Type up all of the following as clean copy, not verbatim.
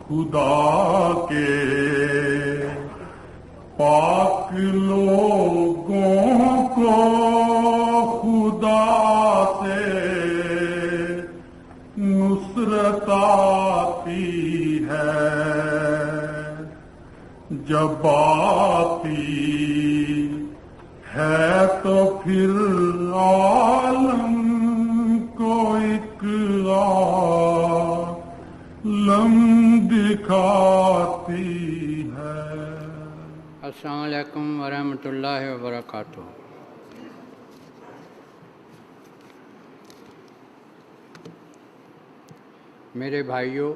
خدا کے پاک لوگوں کو خدا سے نصرت آتی ہے، جب آتی ہے تو پھر عالم کو ایک عالم دکھاتی ہے۔ السلام علیکم ورحمۃ اللہ وبرکاتہ۔ میرے بھائیوں،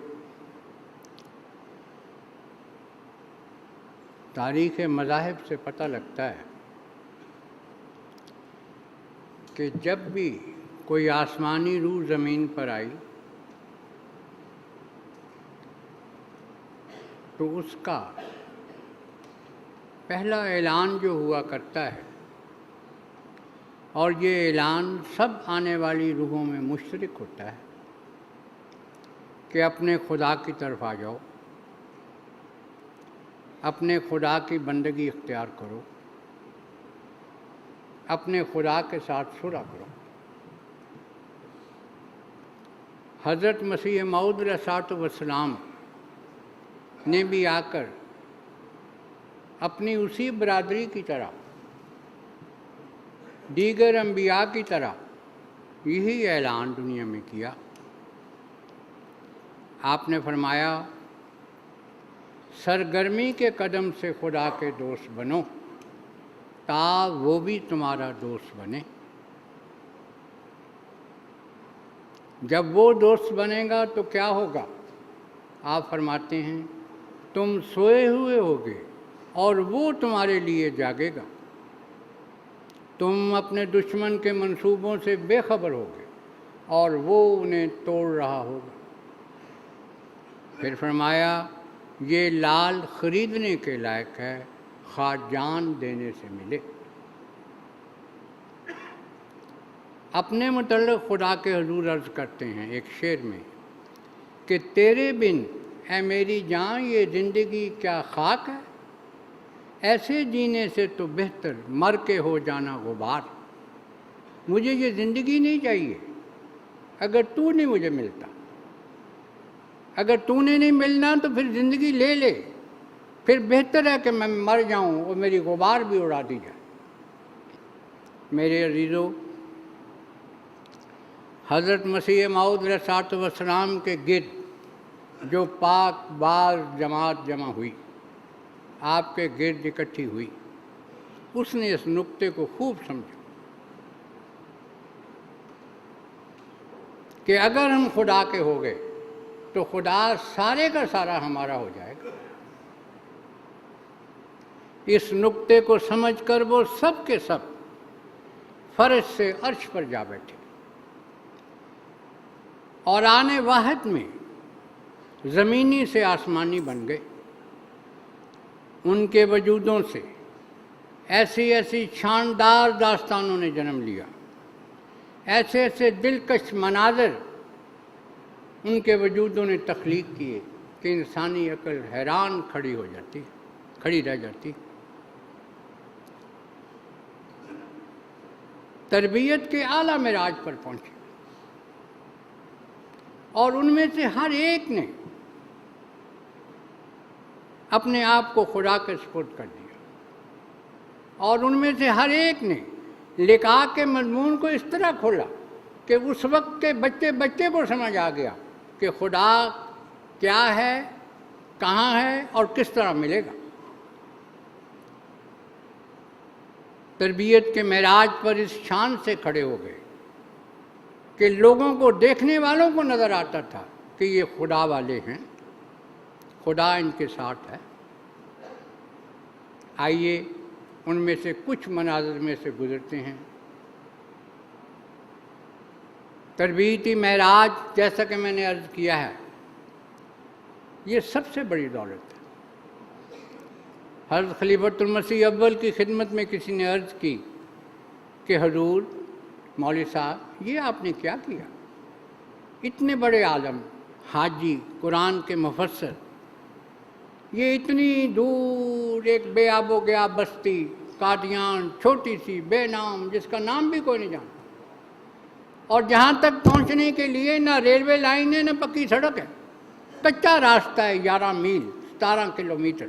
تاریخ مذاہب سے پتہ لگتا ہے کہ جب بھی کوئی آسمانی روح زمین پر آئی تو اس کا پہلا اعلان جو ہوا کرتا ہے، اور یہ اعلان سب آنے والی روحوں میں مشترک ہوتا ہے کہ اپنے خدا کی طرف آ جاؤ، اپنے خدا کی بندگی اختیار کرو، اپنے خدا کے ساتھ صلح کرو۔ حضرت مسیح موعود علیہ السلام نے بھی آ کر اپنی اسی برادری کی طرح، دیگر انبیاء کی طرح یہی اعلان دنیا میں کیا۔ آپ نے فرمایا، سرگرمی کے قدم سے خدا کے دوست بنو تا وہ بھی تمہارا دوست بنے۔ جب وہ دوست بنے گا تو کیا ہوگا؟ آپ فرماتے ہیں، تم سوئے ہوئے ہوگے اور وہ تمہارے لیے جاگے گا، تم اپنے دشمن کے منصوبوں سے بے خبر ہوگے اور وہ انہیں توڑ رہا ہوگا۔ پھر فرمایا، یہ لال خریدنے کے لائق ہے، خواہ جان دینے سے ملے۔ اپنے متعلق خدا کے حضور عرض کرتے ہیں ایک شعر میں کہ تیرے بن اے میری جان یہ زندگی کیا خاک ہے، ایسے جینے سے تو بہتر مر کے ہو جانا غبار۔ مجھے یہ زندگی نہیں چاہیے اگر تو نہیں مجھے ملتا، اگر تو نے نہیں ملنا تو پھر زندگی لے لے، پھر بہتر ہے کہ میں مر جاؤں اور میری غبار بھی اڑا دی جائے۔ میرے عزیزو، حضرت مسیح موعود علیہ السلام کے گرد جو پاک باز جماعت جمع ہوئی، آپ کے گرد اکٹھی ہوئی، اس نے اس نقطے کو خوب سمجھا کہ اگر ہم خدا کے ہو گئے تو خدا سارے کا سارا ہمارا ہو جائے گا۔ اس نقطے کو سمجھ کر وہ سب کے سب فرش سے عرش پر جا بیٹھے اور آنے واحد میں زمینی سے آسمانی بن گئے۔ ان کے وجودوں سے ایسی ایسی شاندار داستانوں نے جنم لیا، ایسے ایسے دلکش مناظر ان کے وجودوں نے تخلیق کیے کہ انسانی عقل حیران کھڑی رہ جاتی۔ تربیت کے اعلیٰ معراج پر پہنچے اور ان میں سے ہر ایک نے اپنے آپ کو خدا کے سپرد کر دیا، اور ان میں سے ہر ایک نے لقاء کے مضمون کو اس طرح کھولا کہ اس وقت کے بچے کو سمجھ آ گیا کہ خدا کیا ہے، کہاں ہے اور کس طرح ملے گا۔ تربیت کے معراج پر اس شان سے کھڑے ہو گئے کہ لوگوں کو، دیکھنے والوں کو نظر آتا تھا کہ یہ خدا والے ہیں، خدا ان کے ساتھ ہے۔ آئیے ان میں سے کچھ مناظر میں سے گزرتے ہیں۔ تربیتی معراج، جیسا کہ میں نے عرض کیا ہے، یہ سب سے بڑی دولت ہے۔ حضرت خلیفۃ المسیح اول کی خدمت میں کسی نے عرض کی کہ حضور، مولوی صاحب، یہ آپ نے کیا اتنے بڑے عالم، حاجی، قرآن کے مفسر، یہ اتنی دور ایک بے آب و گیا بستی قادیان، چھوٹی سی بے نام، جس کا نام بھی کوئی نہیں جانتا، اور جہاں تک پہنچنے کے لیے نہ ریلوے لائن ہے نہ پکی سڑک ہے، کچا راستہ ہے، 11 میل 17 کلومیٹر۔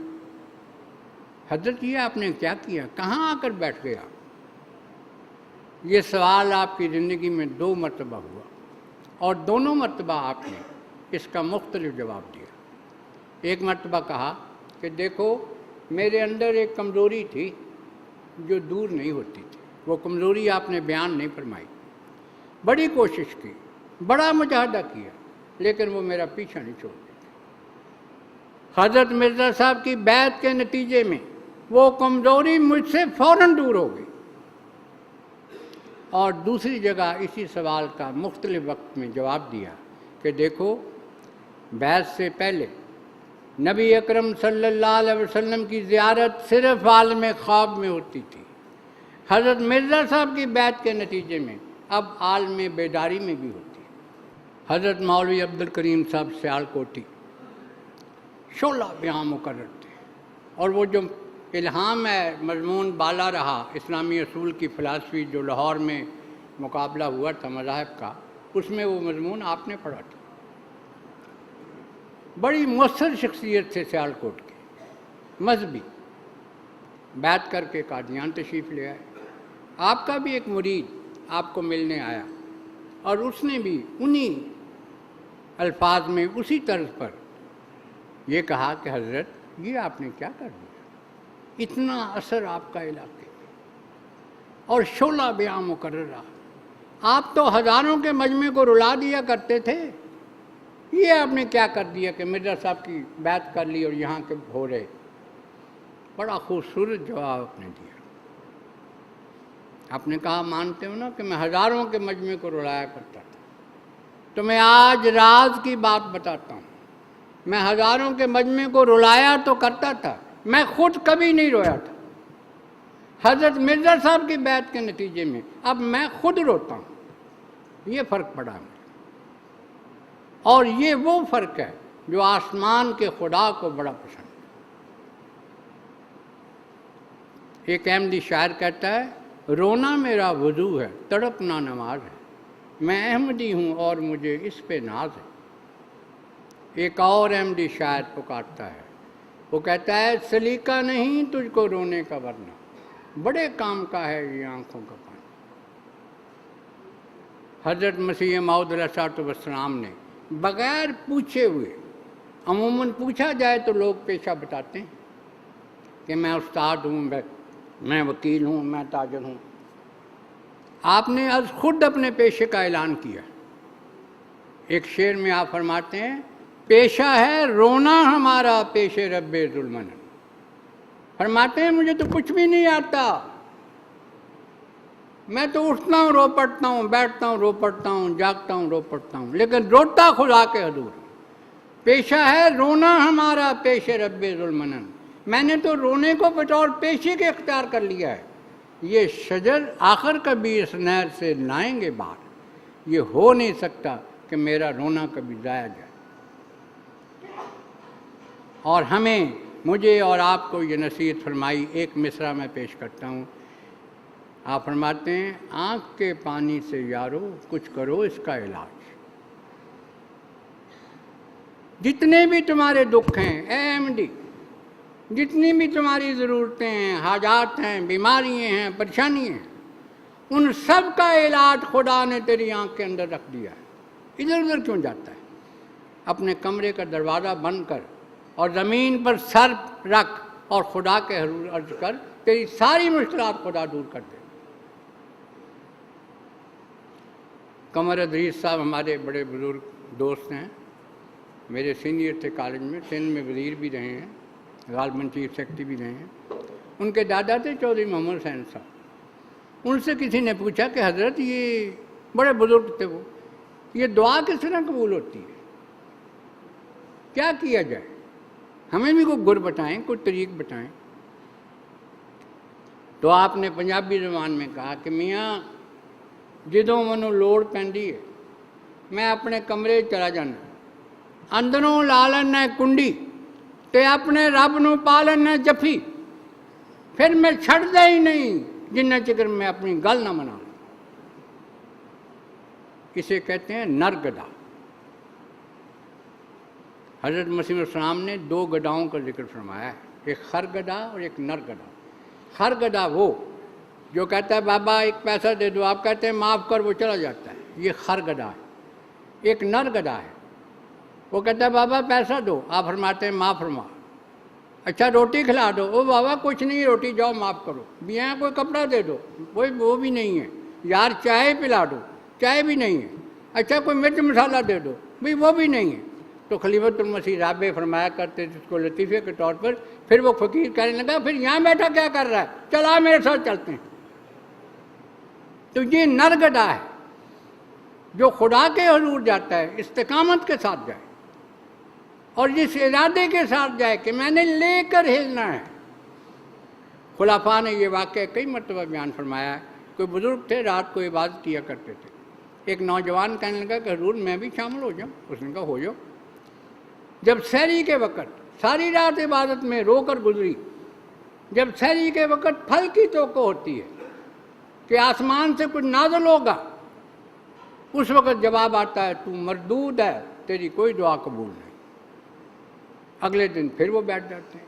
حضرت یہ آپ نے کیا کیا، کہاں آ کر بیٹھ گیا؟ یہ سوال آپ کی زندگی میں 2 مرتبہ ہوا، اور دونوں مرتبہ آپ نے اس کا مختلف جواب دیا۔ ایک مرتبہ کہا کہ دیکھو میرے اندر ایک کمزوری تھی جو دور نہیں ہوتی تھی، وہ کمزوری آپ نے بیان نہیں فرمائی، بڑی کوشش کی، بڑا مجاہدہ کیا، لیکن وہ میرا پیچھا نہیں چھوڑ دیتی۔ حضرت مرزا صاحب کی بیعت کے نتیجے میں وہ کمزوری مجھ سے فوراً دور ہو گئی۔ اور دوسری جگہ اسی سوال کا مختلف وقت میں جواب دیا کہ دیکھو بیعت سے پہلے نبی اکرم صلی اللہ علیہ وسلم کی زیارت صرف عالم خواب میں ہوتی تھی، حضرت مرزا صاحب کی بیعت کے نتیجے میں اب عالم بیداری میں بھی ہوتی ہے۔ حضرت مولوی عبد الکریم صاحب سیال کوٹی شعلہ بیاں مقرر تھے، اور وہ جو الہام ہے، مضمون بالا رہا، اسلامی اصول کی فلسفی جو لاہور میں مقابلہ ہوا تھا مذاہب کا، اس میں وہ مضمون آپ نے پڑھا تھا۔ بڑی مؤثر شخصیت تھے سیالکوٹ کی، مذہبی، بیعت کر کے قادیان تشریف لے آئے۔ آپ کا بھی ایک مرید آپ کو ملنے آیا، اور اس نے بھی انہی الفاظ میں اسی طرز پر یہ کہا کہ حضرت یہ آپ نے کیا کر دیا، اتنا اثر آپ کا علاقے میں، اور شعلہ بیاں مقرر رہا، آپ تو ہزاروں کے مجمع کو رلا دیا کرتے تھے، یہ آپ نے کیا کر دیا کہ مرزا صاحب کی بیعت کر لی اور یہاں کے ہو رہے۔ بڑا خوبصورت جواب آپ نے دیا۔ آپ نے کہا مانتے ہو نا کہ میں ہزاروں کے مجمع کو رلایا کرتا تھا، تو میں آج راز کی بات بتاتا ہوں، میں ہزاروں کے مجمع کو رلایا تو کرتا تھا، میں خود کبھی نہیں رویا تھا۔ حضرت مرزا صاحب کی بیعت کے نتیجے میں اب میں خود روتا ہوں، یہ فرق پڑا ہے، اور یہ وہ فرق ہے جو آسمان کے خدا کو بڑا پسند ہے۔ ایک احمدی شاعر کہتا ہے، رونا میرا وضو ہے، تڑپنا نماز ہے، میں احمدی ہوں اور مجھے اس پہ ناز ہے۔ ایک اور احمدی شاعر پکارتا ہے، وہ کہتا ہے، سلیقہ نہیں تجھ کو رونے کا ورنہ، بڑے کام کا ہے یہ آنکھوں کا پانی۔ حضرت مسیح موعود علیہ السلام نے بغیر پوچھے ہوئے، عموماً پوچھا جائے تو لوگ پیشہ بتاتے ہیں کہ میں استاد ہوں، میں وکیل ہوں، میں تاجر ہوں، آپ نے از خود اپنے پیشے کا اعلان کیا۔ ایک شعر میں آپ فرماتے ہیں، پیشہ ہے رونا ہمارا پیش رب ذوالمنن، فرماتے ہیں مجھے تو کچھ بھی نہیں آتا، میں تو اٹھتا ہوں رو پڑتا ہوں، بیٹھتا ہوں رو پڑتا ہوں، جاگتا ہوں رو پڑتا ہوں، لیکن روتا خدا کے حضور۔ پیشہ ہے رونا ہمارا پیش رب ذوالمنن، میں نے تو رونے کو بطور پیشے کے اختیار کر لیا ہے۔ یہ شجر آخر کبھی اس نہر سے لائیں گے باہر، یہ ہو نہیں سکتا کہ میرا رونا کبھی ضائع جائے۔ اور ہمیں، مجھے اور آپ کو یہ نصیحت فرمائی، ایک مصرع میں پیش کرتا ہوں۔ آپ فرماتے ہیں، آنکھ کے پانی سے یارو کچھ کرو اس کا علاج، جتنے بھی تمہارے دکھ ہیں اے احمدی، جتنی بھی تمہاری ضرورتیں ہیں، حاجات ہیں، بیماریاں ہیں، پریشانیاں ہیں، ان سب کا علاج خدا نے تیری آنکھ کے اندر رکھ دیا ہے۔ ادھر ادھر کیوں جاتا ہے؟ اپنے کمرے کا دروازہ بند کر اور زمین پر سر رکھ اور خدا کے حضور عرض کر، تیری ساری مشکلات خدا دور کر دے۔ قمر ادریس صاحب ہمارے بڑے بزرگ دوست ہیں، میرے سینئر تھے کالج میں، سندھ میں وزیر بھی رہے ہیں، غالباً چیف سیکرٹری بھی رہے ہیں۔ ان کے دادا تھے چودھری محمد حسین صاحب۔ ان سے کسی نے پوچھا کہ حضرت یہ بڑے بزرگ تھے، وہ یہ دعا کس طرح قبول ہوتی ہے، کیا کیا جائے، ہمیں بھی کوئی گر بتائیں، کوئی طریق بتائیں۔ تو آپ نے پنجابی زبان میں کہا کہ میاں جدوں منوں لوڑ پیندی ہے میں اپنے کمرے چلا جانا، اندروں لا لینا کنڈی تے اپنے رب نو پا لینا جفی، پھر میں چھڑ دے ہی نہیں جنہ چکر میں اپنی گل نہ منا لوں۔ اسے کہتے ہیں نر گدھا۔ حضرت مسیح علیہ السلام نے دو گدھاؤں کا ذکر فرمایا ہے، ایک خر گدھا اور ایک نر گدھا۔ خر گدھا وہ جو کہتا ہے بابا ایک پیسہ دے دو، آپ کہتے ہیں معاف کر، وہ چلا جاتا ہے، یہ خر گدھا ہے۔ ایک نر گدھا ہے، وہ کہتا ہے بابا پیسہ دو، آپ فرماتے ہیں معاف فرما۔ اچھا روٹی کھلا دو، او بابا کچھ نہیں روٹی، جاؤ معاف کرو۔ بیاں کوئی کپڑا دے دو، وہ بھی نہیں ہے۔ یار چائے پلا دو، چائے بھی نہیں ہے۔ اچھا کوئی مرچ مسالہ دے دو، بھئی وہ بھی نہیں ہے۔ تو خلیفۃ المسیح رابع فرمایا کرتے تھے اس کو لطیفے کے طور پر، پھر وہ فقیر کہنے لگا پھر یہاں بیٹھا کیا کر رہا ہے، چلا میرے ساتھ چلتے ہیں۔ تو یہ نر گدھا ہے جو خدا کے حضور جاتا ہے، استقامت کے ساتھ جائے اور جس ارادے کے ساتھ جائے کہ میں نے لے کر ہلنا ہے۔ خلفاء نے یہ واقعہ کئی مرتبہ بیان فرمایا ہے۔ کوئی بزرگ تھے، رات کو عبادت کیا کرتے تھے۔ ایک نوجوان کہنے لگا کہ حضور میں بھی شامل ہو جاؤں۔ اس نے کہا ہو جاؤ۔ جب سحری کے وقت ساری رات عبادت میں رو کر گزری، جب سحری کے وقت پھل کی توقع ہوتی ہے کہ آسمان سے کچھ نازل ہوگا، اس وقت جواب آتا ہے تو مردود ہے، تیری کوئی دعا قبول نہیں۔ اگلے دن پھر وہ بیٹھ جاتے ہیں،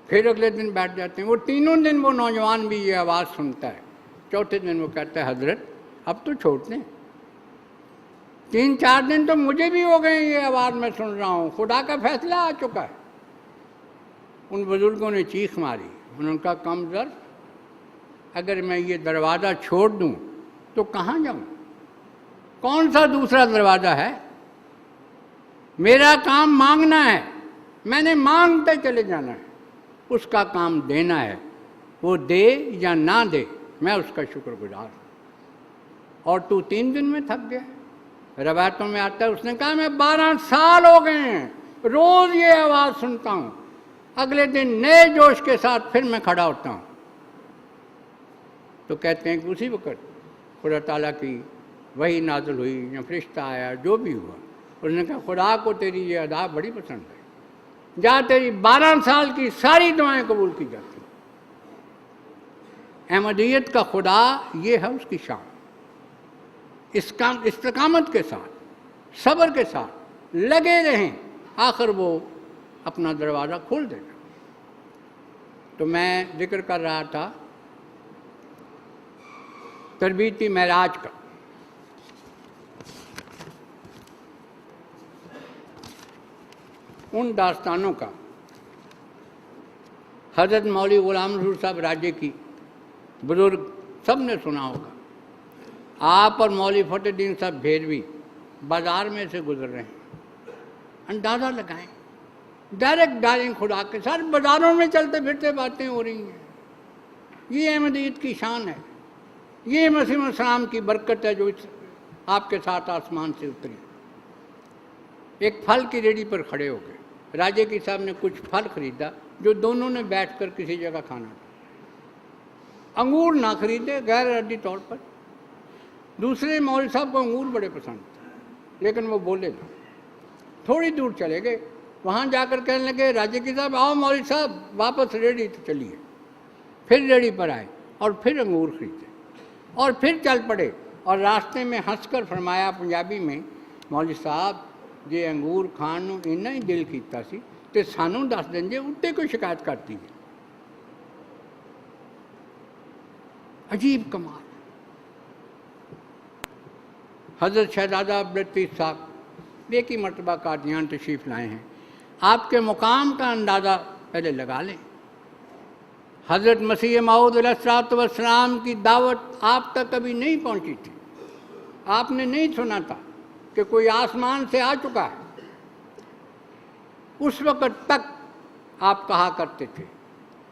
پھر اگلے دن بیٹھ جاتے ہیں۔ وہ تینوں دن وہ نوجوان بھی یہ آواز سنتا ہے۔ چوتھے دن وہ کہتا ہے حضرت اب تو چھوڑ دیں، 3-4 دن تو مجھے بھی ہو گئے یہ آواز میں سن رہا ہوں، خدا کا فیصلہ آ چکا ہے۔ ان بزرگوں نے چیخ ماری، انہوں نے کہا کم ظرف، اگر میں یہ دروازہ چھوڑ دوں تو کہاں جاؤں؟ کون سا دوسرا دروازہ ہے؟ میرا کام مانگنا ہے، میں نے مانگتے چلے جانا ہے، اس کا کام دینا ہے، وہ دے یا نہ دے میں اس کا شکر گزار ہوں۔ اور تو 3 دن میں تھک گیا۔ روایتوں میں آتا ہے اس نے کہا میں 12 سال ہو گئے ہیں روز یہ آواز سنتا ہوں، اگلے دن نئے جوش کے ساتھ پھر میں کھڑا ہوتا ہوں۔ تو کہتے ہیں کہ اسی وقت خدا تعالیٰ کی وحی نازل ہوئی یا فرشتہ آیا، جو بھی ہوا، اس نے کہا خدا کو تیری یہ ادا بڑی پسند ہے، جا تیری 12 سال کی ساری دعائیں قبول کی جاتی ہیں۔ احمدیت کا خدا یہ ہے اس کی شان، استقامت کے ساتھ، صبر کے ساتھ لگے رہیں، آخر وہ اپنا دروازہ کھول دے گا۔ تو میں ذکر کر رہا تھا تربیتی معراج کا۔ ان داستانوں کا حضرت مولوی غلام رسول صاحب راجے کی بزرگ سب نے سنا ہوگا۔ آپ اور مولوی فتح الدین صاحب بھیروی بازار میں سے گزر رہے ہیں، اندازہ لگائیں، ڈائریکٹ ڈالیں خدا کے ساتھ، بازاروں میں چلتے پھرتے باتیں ہو رہی ہیں۔ یہ احمدیت کی شان ہے، یہ مسیح علیہ السلام کی برکت ہے جو آپ کے ساتھ آسمان سے اتری۔ ایک پھل کی ریڑھی پر کھڑے ہو گئے، راجے کی صاحب نے کچھ پھل خریدا جو دونوں نے بیٹھ کر کسی جگہ کھانا تھا۔ انگور نہ خریدے غیر ارادی طور پر، دوسرے مولوی صاحب کو انگور بڑے پسند تھے لیکن وہ بولے نہ۔ تھوڑی دور چلے گئے، وہاں جا کر کہنے لگے راجے کی صاحب آؤ مولوی صاحب واپس ریڑھی تو چلیے۔ پھر ریڑھی پر آئے اور پھر انگور خریدے اور پھر چل پڑے، اور راستے میں ہنس کر فرمایا پنجابی میں، مولوی صاحب جے انگور کھان نوں اتنا ہی دل کیتا سی تے سانوں دس دیں جے اُتے کوئی شکایت کرتی ہے۔ عجیب کمال۔ حضرت شہزادہ عبداللطیف صاحب ایک ہی مرتبہ قادیان تشریف لائے ہیں، آپ کے مقام کا اندازہ پہلے لگا لیں۔ حضرت مسیح موعود علیہ الصلوۃ والسلام کی دعوت آپ تک کبھی نہیں پہنچی تھی، آپ نے نہیں سنا تھا کہ کوئی آسمان سے آ چکا ہے۔ اس وقت تک آپ کہا کرتے تھے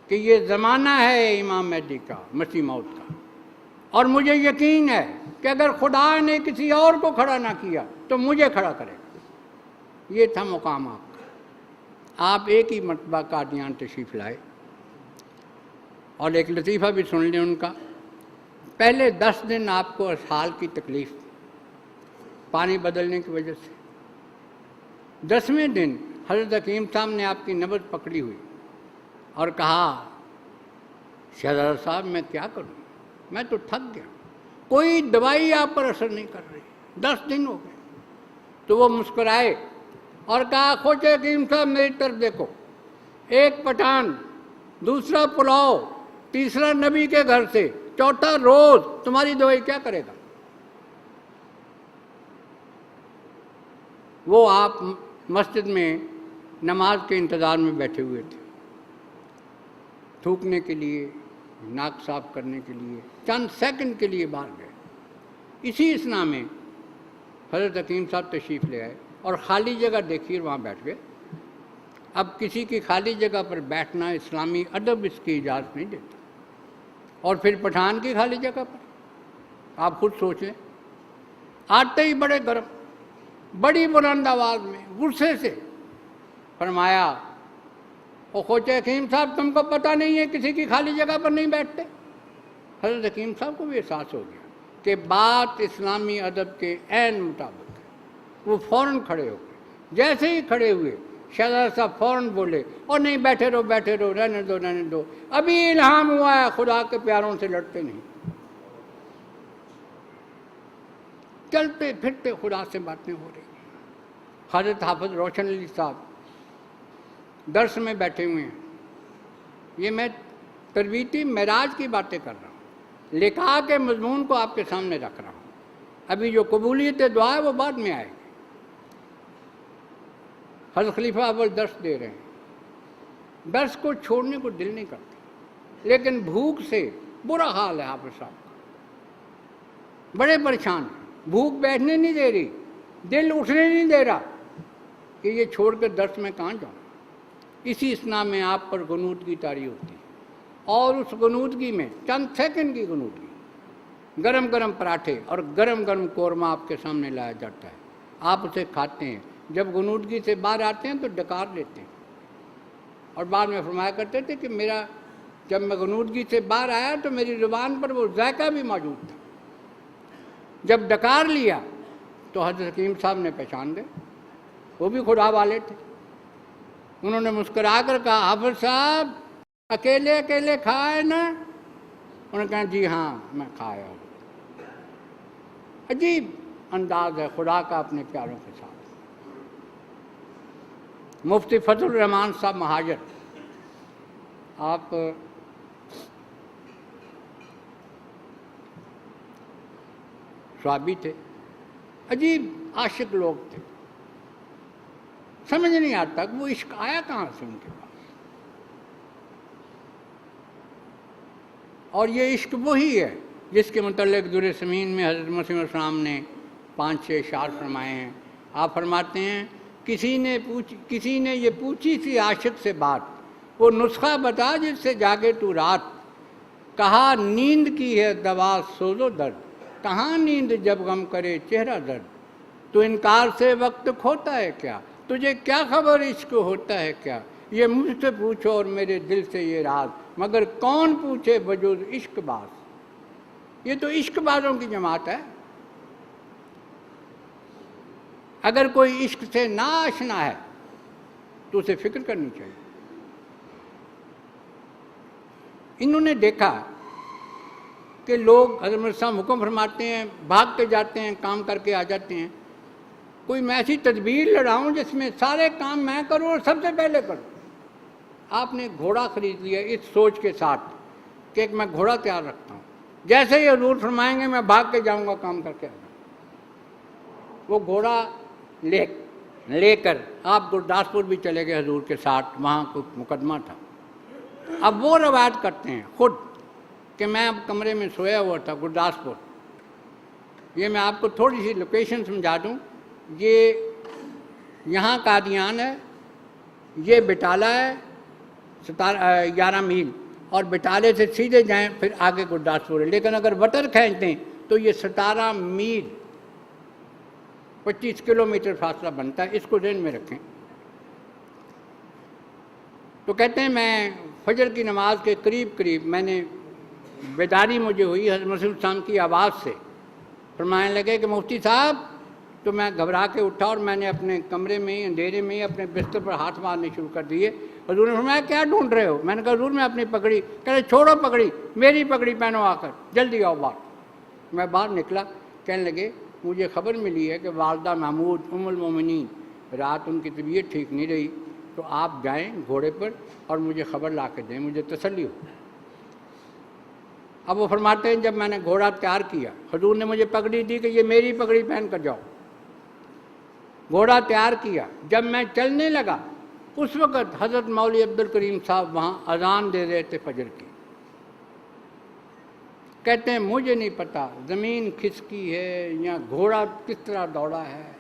کہ یہ زمانہ ہے امام مہدی کا، مسیح موعود کا، اور مجھے یقین ہے کہ اگر خدا نے کسی اور کو کھڑا نہ کیا تو مجھے کھڑا کرے گا۔ یہ تھا مقام آپ کا۔ آپ ایک ہی مرتبہ قادیان تشریف لائے، اور ایک لطیفہ بھی سن لیں ان کا۔ پہلے 10 دن آپ کو اسہال کی تکلیف، پانی بدلنے کی وجہ سے، 10ویں دن حضرت حکیم صاحب نے آپ کی نبض پکڑی ہوئی اور کہا شہزادہ صاحب میں کیا کروں، میں تو تھک گیا، کوئی دوائی آپ پر اثر نہیں کر رہی، 10 دن ہو گئے۔ تو وہ مسکرائے اور کہا خواجہ حکیم صاحب میری طرف دیکھو، ایک پٹھان، دوسرا پلاؤ، تیسرا نبی کے گھر سے، چوتھا روز، تمہاری دوائی کیا کرے گا؟ وہ آپ مسجد میں نماز کے انتظار میں بیٹھے ہوئے تھے، تھوکنے کے لیے، ناک صاف کرنے کے لیے، چند سیکنڈ کے لیے باہر گئے۔ اسی اسنا میں حضرت حکیم صاحب تشریف لے آئے اور خالی جگہ دیکھی اور وہاں بیٹھ گئے۔ اب کسی کی خالی جگہ پر بیٹھنا اسلامی ادب اس کی اجازت نہیں دیتا، اور پھر پٹھان کی خالی جگہ پر آپ خود سوچ لیں۔ آتے ہی بڑے گرم، بڑی بلند آواز میں غصے سے فرمایا، او خواجہ حکیم صاحب تم کو پتہ نہیں ہے کسی کی خالی جگہ پر نہیں بیٹھتے؟ حضرت حکیم صاحب کو بھی احساس ہو گیا کہ بات اسلامی ادب کے عین مطابق ہے۔ وہ فوراً کھڑے ہو گئے، جیسے ہی کھڑے ہوئے شہزادہ صاحب فوراً بولے، اور نہیں بیٹھے رہو، رہنے دو، ابھی الہام ہوا ہے، خدا کے پیاروں سے لڑتے نہیں، چلتے پھرتے خدا سے باتیں ہو رہی۔ حضرت حافظ روشن علی صاحب درس میں بیٹھے ہوئے ہیں، یہ میں تربیتی معراج کی باتیں کر رہا ہوں، لکھا کے مضمون کو آپ کے سامنے رکھ رہا ہوں، ابھی جو قبولیت دعا ہے وہ بعد میں آئے گی۔ حضرت خلیفہ اول درس دے رہے ہیں، درس کو چھوڑنے کو دل نہیں کرتا، لیکن بھوک سے برا حال ہے حافظ صاحب کا، بڑے پریشان ہیں، بھوک بیٹھنے نہیں دے رہی، دل اٹھنے نہیں دے رہا کہ یہ چھوڑ کر درس میں کہاں جاؤں۔ اسی اسنا میں آپ پر غنودگی طاری ہوتی ہے، اور اس غنودگی میں چند سیکنڈ کی غنودگی، گرم گرم پراٹھے اور گرم گرم قورمہ آپ کے سامنے لایا جاتا ہے، آپ اسے کھاتے ہیں، جب غنودگی سے باہر آتے ہیں تو ڈکار لیتے ہیں، اور بعد میں فرمایا کرتے تھے کہ جب میں غنودگی سے باہر آیا تو میری زبان پر وہ ذائقہ بھی موجود تھا، جب ڈکار لیا تو حضرت حکیم صاحب نے پہچان گئے، وہ بھی خدا والے تھے، انہوں نے مسکرا کر کہا حافظ صاحب اکیلے اکیلے کھائے نا؟ انہوں نے کہا جی ہاں میں کھایا ہوں۔ عجیب انداز ہے خدا کا اپنے پیاروں کے ساتھ۔ مفتی فضل الرحمان صاحب مہاجر، آپ صحابی تھے، عجیب عاشق لوگ تھے، سمجھ نہیں آتا کہ وہ عشق آیا کہاں سے ان کے پاس، اور یہ عشق وہی ہے جس کے متعلق در سمین میں حضرت مسیح علیہ السلام نے 5-6 اشعار فرمائے ہیں۔ آپ فرماتے ہیں کسی نے یہ پوچھی تھی عاشق سے بات، وہ نسخہ بتا جس سے جاگے تو رات، کہا نیند کی ہے دوا سوز و درد، کہاں نیند جب غم کرے چہرہ درد، تو انکار سے وقت کھوتا ہے کیا، تجھے کیا خبر عشق ہوتا ہے کیا، یہ مجھ سے پوچھو اور میرے دل سے یہ راز، مگر کون پوچھے بجز عشق باز۔ یہ تو عشق بازوں کی جماعت ہے، اگر کوئی عشق سے نا آشنا ہے تو اسے فکر کرنی چاہیے۔ انہوں نے دیکھا کہ لوگ حضرت مرزا صاحب حکم فرماتے ہیں، بھاگ کے جاتے ہیں، کام کر کے آ جاتے ہیں، کوئی میں ایسی تدبیر لڑاؤں جس میں سارے کام میں کروں اور سب سے پہلے کروں۔ آپ نے گھوڑا خرید لیا اس سوچ کے ساتھ کہ ایک میں گھوڑا تیار رکھتا ہوں، جیسے ہی حضور فرمائیں گے میں بھاگ کے جاؤں گا، کام کر کے آ جاؤں۔ وہ گھوڑا لے کر آپ گرداسپور بھی چلے گئے حضور کے ساتھ، وہاں کوئی مقدمہ تھا۔ اب وہ روایت کرتے ہیں خود کہ میں اب کمرے میں سویا ہوا تھا گرداسپور۔ یہ میں آپ کو تھوڑی سی لوکیشن سمجھا دوں، یہ یہاں قادیان ہے، یہ بٹالہ ہے 11 میل، اور بٹالے سے سیدھے جائیں پھر آگے گرداسپور ہے، لیکن اگر وٹر کھینچ دیں تو یہ 17 میل 25 کلومیٹر فاصلہ بنتا ہے، اس کو ذہن میں رکھیں۔ تو کہتے ہیں میں فجر کی نماز کے قریب میں نے بیداری مجھے ہوئی حضرت مسیح السلام کی آواز سے، فرمانے لگے کہ مفتی صاحب تو میں گھبرا کے اٹھا اور میں نے اپنے کمرے میں اندھیرے میں اپنے بستر پر ہاتھ مارنے شروع کر دیے. حضور نے فرمایا کیا ڈھونڈ رہے ہو؟ میں نے کہا حضور میں اپنی پگڑی. کہہ رہے چھوڑو پگڑی، میری پگڑی پہنو آ کر، جلدی آؤ باہر. میں باہر نکلا. کہنے لگے مجھے خبر ملی ہے کہ والدہ محمود ام المومنین رات ان کی طبیعت ٹھیک نہیں رہی، تو آپ جائیں گھوڑے پر اور مجھے خبر لا کے دیں، مجھے تسلی ہو. اب وہ فرماتے ہیں جب میں نے گھوڑا تیار کیا، حضور نے مجھے پگڑی دی کہ یہ میری پگڑی پہن کر جاؤ. گھوڑا تیار کیا، جب میں چلنے لگا اس وقت حضرت مولوی عبد الکریم صاحب وہاں اذان دے رہے تھے فجر کی. کہتے ہیں مجھے نہیں پتا زمین کھسکی ہے یا گھوڑا کس طرح دوڑا ہے،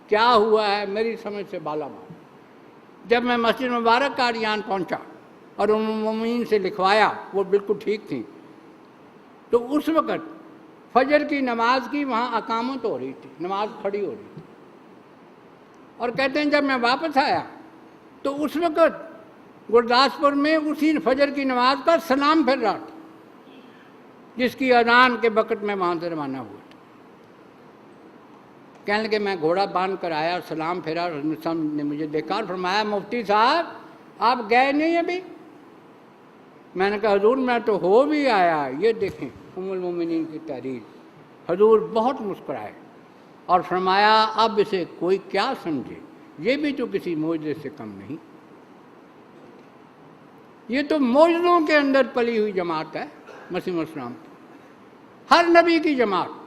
کیا ہوا ہے، میری سمجھ سے بالا مار. جب میں مسجد مبارک قادیان پہنچا اور ام المومنین سے لکھوایا، وہ بالکل ٹھیک تھیں، تو اس وقت فجر کی نماز کی وہاں اقامت ہو رہی تھی، نماز کھڑی ہو رہی تھی. اور کہتے ہیں جب میں واپس آیا تو اس وقت گرداسپور میں اسی فجر کی نماز کا سلام پھر رہا تھا جس کی اذان کے وقت میں وہاں سے روانہ ہوا تھا. کہنے لگے میں گھوڑا باندھ کر آیا اور سلام پھیرا، اور حضرت صاحب نے مجھے دیکھا اور فرمایا مفتی صاحب آپ گئے نہیں ابھی؟ میں نے کہا حضور میں تو ہو بھی آیا. یہ دیکھیں ام المومنین کی تحریر. حضور بہت مسکرائے اور فرمایا اب اسے کوئی کیا سمجھے، یہ بھی تو کسی معجزے سے کم نہیں. یہ تو معجزوں کے اندر پلی ہوئی جماعت ہے مسیح السلام کی. ہر نبی کی جماعت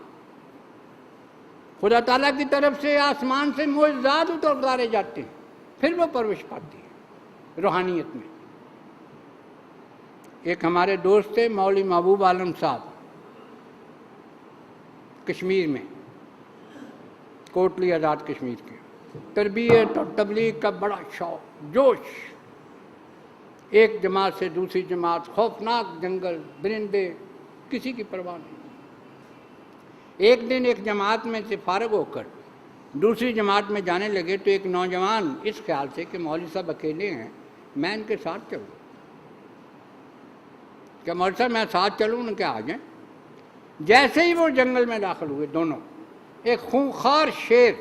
خدا تعالیٰ کی طرف سے آسمان سے معجزات اتارے جاتے ہیں، پھر وہ پرورش پاتی ہے روحانیت میں. ایک ہمارے دوست تھے مولوی محبوب عالم صاحب، کشمیر میں، کوٹلی آزاد کشمیر کے. تربیت اور تبلیغ کا بڑا شوق، جوش. ایک جماعت سے دوسری جماعت، خوفناک جنگل، درندے، کسی کی پرواہ نہیں. ایک دن ایک جماعت میں سے فارغ ہو کر دوسری جماعت میں جانے لگے تو ایک نوجوان اس خیال سے کہ مولوی صاحب اکیلے ہیں، میں ان کے ساتھ چلوں. کہ مولوی صاحب میں ساتھ چلوں؟ ان کے آ جائیں. جیسے ہی وہ جنگل میں داخل ہوئے دونوں، ایک خونخوار شیر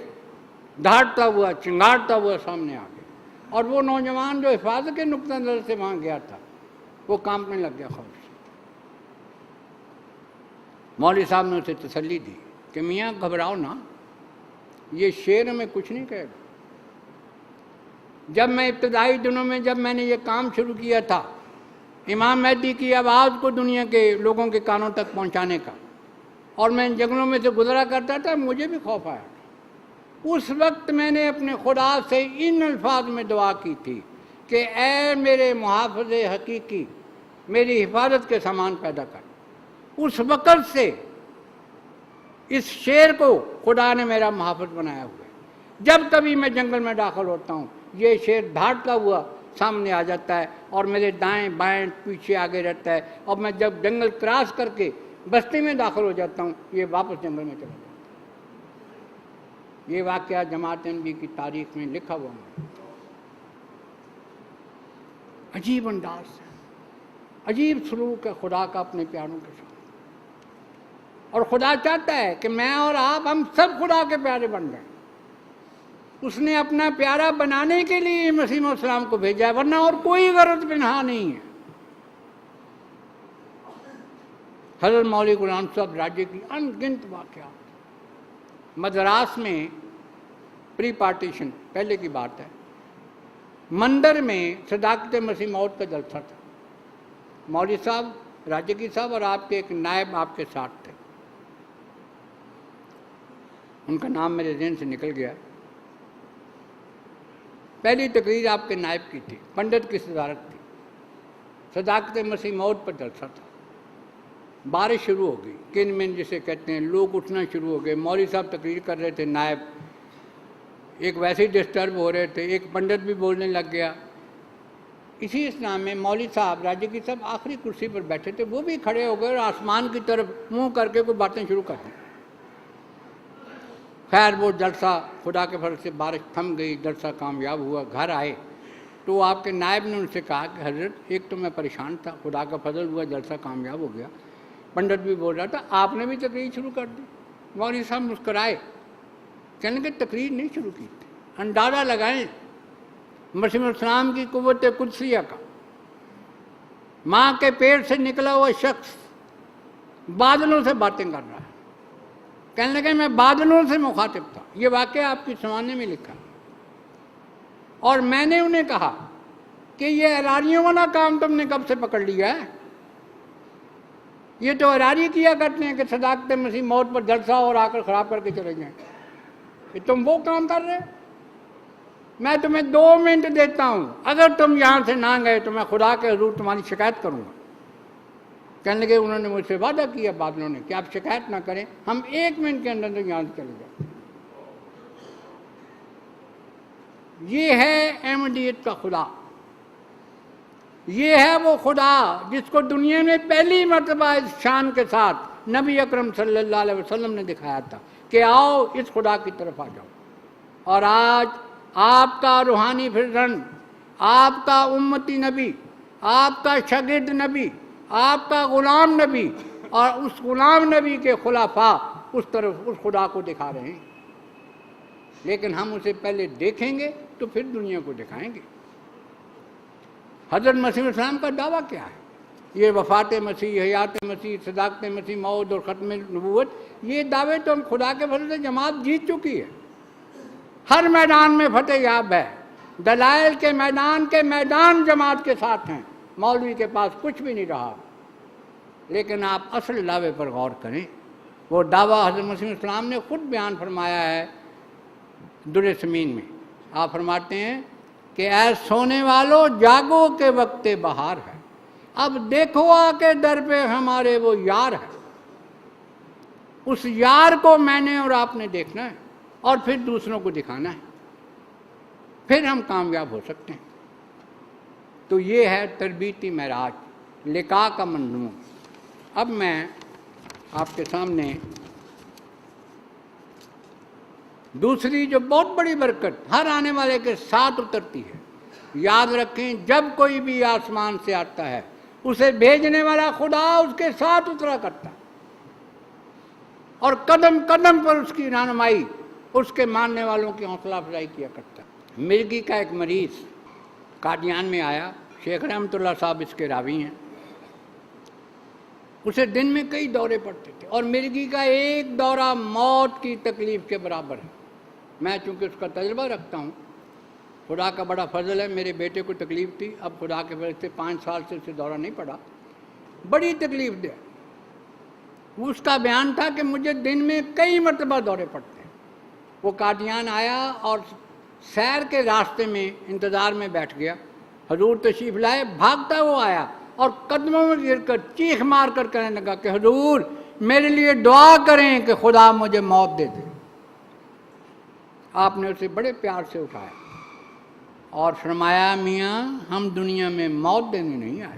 دھاڑتا ہوا چنگاڑتا ہوا سامنے آ گیا، اور وہ نوجوان جو حفاظت کے نقطہ نظر سے وہاں گیا تھا وہ کانپنے لگ گیا خوف سے. مولوی صاحب نے اسے تسلی دی کہ میاں گھبراؤ نہ، یہ شیر ہمیں کچھ نہیں کہے گا. جب میں ابتدائی دنوں میں جب میں نے یہ کام شروع کیا تھا امام مہدی کی آواز کو دنیا کے لوگوں کے کانوں تک پہنچانے کا، اور میں ان جنگلوں میں سے گزرا کرتا تھا، مجھے بھی خوف آیا. اس وقت میں نے اپنے خدا سے ان الفاظ میں دعا کی تھی کہ اے میرے محافظ حقیقی میری حفاظت کے سامان پیدا کر. اس وقت سے اس شیر کو خدا نے میرا محافظ بنایا ہوا ہے. جب کبھی میں جنگل میں داخل ہوتا ہوں یہ شیر دھاڑتا ہوا سامنے آ جاتا ہے اور میرے دائیں بائیں پیچھے آگے رہتا ہے، اور میں جب جنگل کراس کر کے بستی میں داخل ہو جاتا ہوں یہ واپس جنگل میں چلا جاتا ہے. یہ واقعہ جماعت نبی کی تاریخ میں لکھا ہوا ہے. عجیب انداز ہے، عجیب سلوک ہے خدا کا اپنے پیاروں کے ساتھ. اور خدا چاہتا ہے کہ میں اور آپ ہم سب خدا کے پیارے بن جائیں. اس نے اپنا پیارا بنانے کے لیے مسیح علیہ السلام کو بھیجا ہے، ورنہ اور کوئی غرض پنہا نہیں ہے. حضرت مولوی غلام صاحب راجے کی ان گنت واقعات. مدراس میں پری پارٹیشن پہلے کی بات ہے، مندر میں صداقت مسیح موعود کا جلسہ تھا. مولوی صاحب راجے کی صاحب اور آپ کے ایک نائب آپ کے ساتھ تھے، ان کا نام میرے ذہن سے نکل گیا. پہلی تقریر آپ کے نائب کی تھی، پنڈت کی صدارت تھی. صداقت مسیح موعود پر جلسہ تھا. بارش شروع ہو گئی، کن من جسے کہتے ہیں، لوگ اٹھنا شروع ہو گئے. مولوی صاحب تقریر کر رہے تھے، نائب ایک ویسے ہی ڈسٹرب ہو رہے تھے، ایک پنڈت بھی بولنے لگ گیا. اسی اسلام میں مولوی صاحب راجے کی صاحب آخری کرسی پر بیٹھے تھے، وہ بھی کھڑے ہو گئے اور آسمان کی طرف منہ کر کے کوئی باتیں شروع کر دیں. خیر وہ جلسہ خدا کے فضل سے بارش تھم گئی، جلسہ کامیاب ہوا. گھر آئے تو آپ کے نائب نے ان سے کہا کہ حضرت ایک تو میں پریشان تھا، خدا کا فضل ہوا جلسہ کامیاب ہو گیا، پنڈت بھی بول رہا تھا، آپ نے بھی تقریر شروع کر دی. مولوی صاحب مسکرائے. کہنے کہ تقریر نہیں شروع کی تھی. اندازہ لگائیں مسیح السلام کی قوت قدسیہ کا. ماں کے پیٹ سے نکلا ہوا شخص بادلوں سے باتیں کر رہا ہے. کہنے لگے میں بادلوں سے مخاطب تھا. یہ واقعہ آپ کی سمانے میں لکھا. اور میں نے انہیں کہا کہ یہ اراریوں والا کام تم نے کب سے پکڑ لیا ہے؟ یہ تو اراری کیا کرتے ہیں کہ صداقت مسیح موت پر جلسہ اور آ کر خراب کر کے چلے جائیں. کہ تم وہ کام کر رہے. میں تمہیں 2 منٹ دیتا ہوں، اگر تم یہاں سے نہ گئے تو میں خدا کے حضور تمہاری شکایت کروں گا. کہنے لگے انہوں نے مجھ سے وعدہ کیا بادلوں نے کہ آپ شکایت نہ کریں، ہم 1 منٹ کے اندر یہاں سے چلے جائیں. یہ ہے احمدیت کا خدا. یہ ہے وہ خدا جس کو دنیا میں پہلی مرتبہ اس شان کے ساتھ نبی اکرم صلی اللہ علیہ وسلم نے دکھایا تھا کہ آؤ اس خدا کی طرف آ جاؤ. اور آج آپ کا روحانی فرزند، آپ کا امتی نبی، آپ کا شاگرد نبی، آپ کا غلام نبی اور اس غلام نبی کے خلفاء اس طرف اس خدا کو دکھا رہے ہیں. لیکن ہم اسے پہلے دیکھیں گے تو پھر دنیا کو دکھائیں گے. حضرت مسیح السلام کا دعویٰ کیا ہے؟ یہ وفات مسیح، حیات مسیح، صداقت مسیح، موت اور ختم نبوت، یہ دعوے تو ہم خدا کے فضل سے جماعت جیت چکی ہے. ہر میدان میں فتح یاب ہے. دلائل کے میدان جماعت کے ساتھ ہیں. مولوی کے پاس کچھ بھی نہیں رہا. لیکن آپ اصل دعوے پر غور کریں. وہ دعویٰ حضرت مسیح السلام نے خود بیان فرمایا ہے در سمین میں. آپ فرماتے ہیں کہ اے سونے والوں جاگو کے وقت بہار ہے، اب دیکھو آ کے در پہ ہمارے وہ یار ہے. اس یار کو میں نے اور آپ نے دیکھنا ہے اور پھر دوسروں کو دکھانا ہے، پھر ہم کامیاب ہو سکتے ہیں. تو یہ ہے تربیتی معراج، لقاء کا منظوم. اب میں آپ کے سامنے دوسری جو بہت بڑی برکت ہر آنے والے کے ساتھ اترتی ہے. یاد رکھیں جب کوئی بھی آسمان سے آتا ہے اسے بھیجنے والا خدا اس کے ساتھ اترا کرتا ہے اور قدم قدم پر اس کی رہنمائی، اس کے ماننے والوں کی حوصلہ افزائی کیا کرتا ہے. مرگی کا ایک مریض قادیان میں آیا. شیخ رحمت اللہ صاحب اس کے راوی ہیں. اسے دن میں کئی دورے پڑتے تھے اور مرگی کا ایک دورہ موت کی تکلیف کے برابر ہے. میں چونکہ اس کا تجربہ رکھتا ہوں، خدا کا بڑا فضل ہے، میرے بیٹے کو تکلیف تھی، اب خدا کے فضل سے 5 سال سے اسے دورہ نہیں پڑا، بڑی تکلیف دے. اس کا بیان تھا کہ مجھے دن میں کئی مرتبہ دورے پڑتے ہیں. وہ قادیان آیا اور سیر کے راستے میں انتظار میں بیٹھ گیا. حضور تشریف لائے، بھاگتا وہ آیا اور قدموں میں گر کر چیخ مار کر کہنے لگا کہ حضور میرے لیے دعا کریں کہ خدا مجھے موت دے دے. آپ نے اسے بڑے پیار سے اٹھایا اور فرمایا میاں ہم دنیا میں موت دینے نہیں آئے،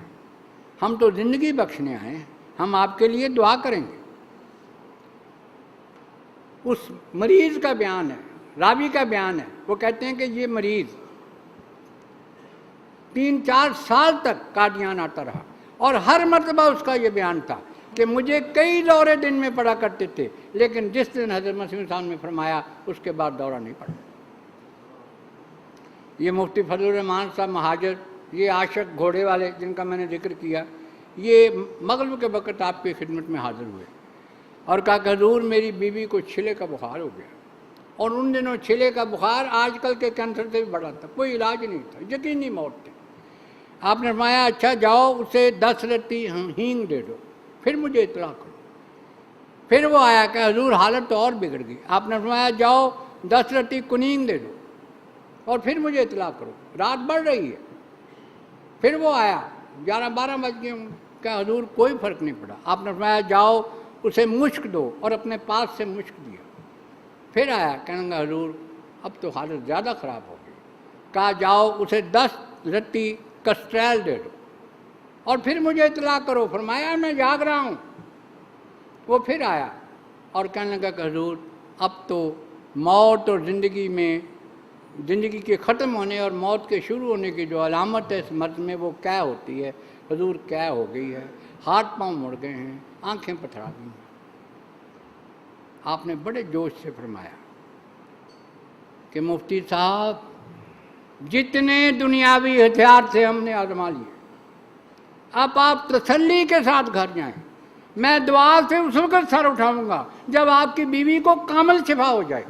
ہم تو زندگی بخشنے آئے ہیں، ہم آپ کے لیے دعا کریں گے. اس مریض کا بیان ہے، راوی کا بیان ہے. وہ کہتے ہیں کہ یہ مریض 3-4 سال تک قادیان آتا رہا اور ہر مرتبہ اس کا یہ بیان تھا کہ مجھے کئی دورے دن میں پڑا کرتے تھے، لیکن جس دن حضرت مسیح السلام نے فرمایا اس کے بعد دورہ نہیں پڑا. یہ مفتی فضل الرحمان صاحب مہاجر، یہ عاشق گھوڑے والے جن کا میں نے ذکر کیا، یہ مغرب کے وقت آپ کی خدمت میں حاضر ہوئے اور کہا کہ حضور میری بیوی کو چھلے کا بخار ہو گیا. اور ان دنوں چھلے کا بخار آج کل کے کینسر سے بھی بڑا تھا، کوئی علاج نہیں تھا، یقینی موت تھی. آپ نے فرمایا اچھا جاؤ اسے 10 رتی ہینگ دے دو، پھر مجھے اطلاع کرو. پھر وہ آیا کہ حضور حالت تو اور بگڑ گئی. آپ نے فرمایا جاؤ 10 رتی کنینگ دے دو اور پھر مجھے اطلاع کرو، رات بڑھ رہی ہے. پھر وہ آیا 11-12 بج گئے ہوں کہ حضور کوئی فرق نہیں پڑا. آپ نے فرمایا جاؤ اسے مشک دو اور اپنے پاس سے مشک دیا. پھر آیا کہنے لگا حضور اب تو حالت زیادہ خراب ہو گئی. کہا جاؤ اسے 10 رتی کسٹریل دے دو اور پھر مجھے اطلاع کرو. فرمایا میں جاگ رہا ہوں. وہ پھر آیا اور کہنے لگا کہ حضور اب تو موت اور زندگی کے ختم ہونے اور موت کے شروع ہونے کی جو علامت ہے اس مرض میں وہ کیا ہوتی ہے؟ حضور کیا ہو گئی ہے، ہاتھ پاؤں مڑ گئے ہیں، آنکھیں پتھرا گئی ہیں. آپ نے بڑے جوش سے فرمایا کہ مفتی صاحب جتنے دنیاوی ہتھیار سے ہم نے آزما لیے، اب آپ تسلی کے ساتھ گھر جائیں، میں دعا سے اس وقت سر اٹھاؤں گا جب آپ کی بیوی کو کامل شفا ہو جائے۔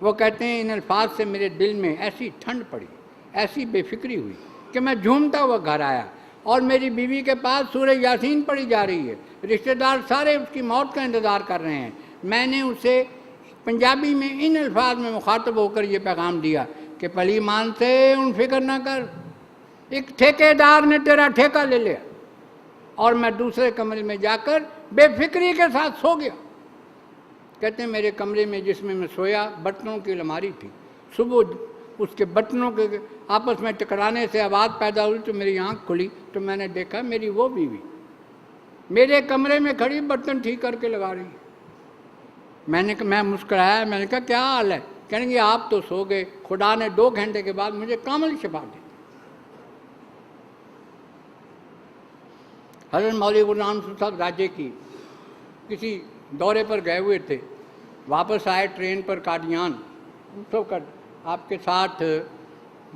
وہ کہتے ہیں ان الفاظ سے میرے دل میں ایسی ٹھنڈ پڑی، ایسی بے فکری ہوئی کہ میں جھومتا ہوا گھر آیا، اور میری بیوی کے پاس سورہ یاسین پڑھی جا رہی ہے، رشتہ دار سارے اس کی موت کا انتظار کر رہے ہیں۔ میں نے اسے پنجابی میں ان الفاظ میں مخاطب ہو کر یہ پیغام دیا کہ پلی مان سے ان فکر نہ کر، ایک ٹھیکیدار نے تیرا ٹھیکہ لے لیا، اور میں دوسرے کمرے میں جا کر بے فکری کے ساتھ سو گیا۔ کہتے ہیں میرے کمرے میں جس میں سویا برتنوں کی الماری تھی، صبح اس کے برتنوں کے آپس میں ٹکرانے سے آواز پیدا ہوئی تو میری آنکھ کھلی تو میں نے دیکھا میری وہ بیوی میرے کمرے میں کھڑی برتن ٹھیک کر کے لگا رہی ہے۔ میں مسکرایا، میں نے کہا کیا حال ہے؟ کہیں گے آپ تو سو گئے، خدا نے 2 گھنٹے کے بعد مجھے کامل شفا دی۔ حضرت مولوی غلام صاحب راجے کی کسی دورے پر گئے ہوئے تھے، واپس آئے ٹرین پر قادیان، اس وقت آپ کے ساتھ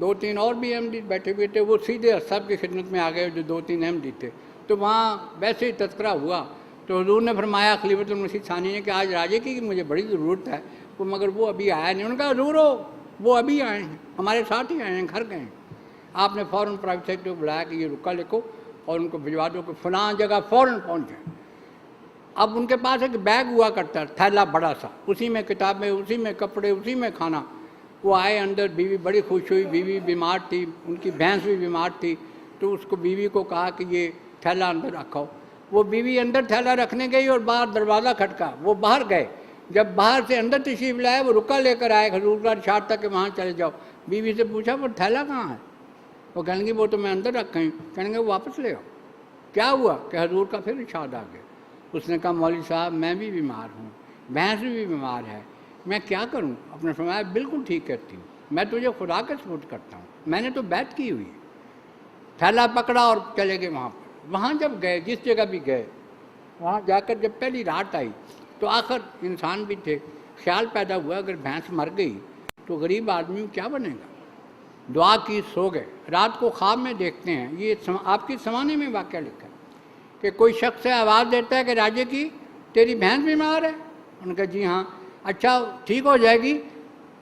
2-3 اور بھی احمدی بیٹھے ہوئے تھے، وہ سیدھے صاحب کی خدمت میں آ گئے جو 2-3 احمدی تھے، تو وہاں ویسے ہی تذکرہ ہوا تو حضور نے فرمایا خلیفۃ المسیح ثانی نے کہ آج راجے کی مجھے بڑی ضرورت ہے، وہ مگر وہ ابھی آیا نہیں۔ انہوں نے کہا حضور وہ ابھی آئے ہیں، ہمارے ساتھ ہی آئے ہیں، گھر گئے ہیں۔ آپ نے فوراً پرائیویٹ سیکرٹری کو بلایا کہ یہ رکا لکھو اور ان کو بھجوا دو کہ فلاں جگہ فوراً پہنچ جائیں۔ اب ان کے پاس ایک بیگ ہوا کرتا تھیلا بڑا سا، اسی میں کتابیں، اسی میں کپڑے، اسی میں کھانا۔ وہ آئے اندر، بیوی بڑی خوش ہوئی، بیوی بیمار تھی، ان کی بھینس بھی بیمار تھی، تو اس کو بیوی کو کہا کہ یہ تھیلا اندر رکھو۔ وہ بیوی اندر تھیلا رکھنے گئی اور باہر دروازہ کھٹکا، وہ باہر گئے، جب باہر سے اندر تشریف لائے وہ رکا لے کر آئے، حضور کا ارشاد تھا کہ وہاں چلے جاؤ۔ بیوی سے پوچھا وہ تھیلا کہاں ہے؟ وہ کہیں گے وہ تو میں اندر رکھا ہوں۔ کہیں گے وہ واپس لے آؤ۔ کیا ہوا کہ حضور کا پھر ارشاد آ گیا۔ اس نے کہا مولوی صاحب میں بھی بیمار ہوں، بھینس بھی بیمار ہے، میں کیا کروں؟ اپنے فرمایا بالکل ٹھیک کہتی ہوں، میں تجھے خدا کا سپرد کرتا ہوں، میں نے تو بیعت کی ہوئی ہے۔ تھیلا پکڑا اور چلے گئے وہاں پر۔ وہاں جب گئے، جس جگہ بھی گئے، وہاں جا کر جب پہلی رات آئی تو آخر انسان بھی تھے، خیال پیدا ہوا اگر بھینس مر گئی تو غریب آدمی کیا بنے گا؟ دعا کی، سو گئے۔ رات کو خواب میں دیکھتے ہیں، یہ آپ کی سمانے میں واقعہ لکھا ہے کہ کوئی شخص سے آواز دیتا ہے کہ راجے کی تیری بھینس بیمار ہے؟ انہوں نے کہا جی ہاں۔ اچھا ٹھیک ہو جائے گی،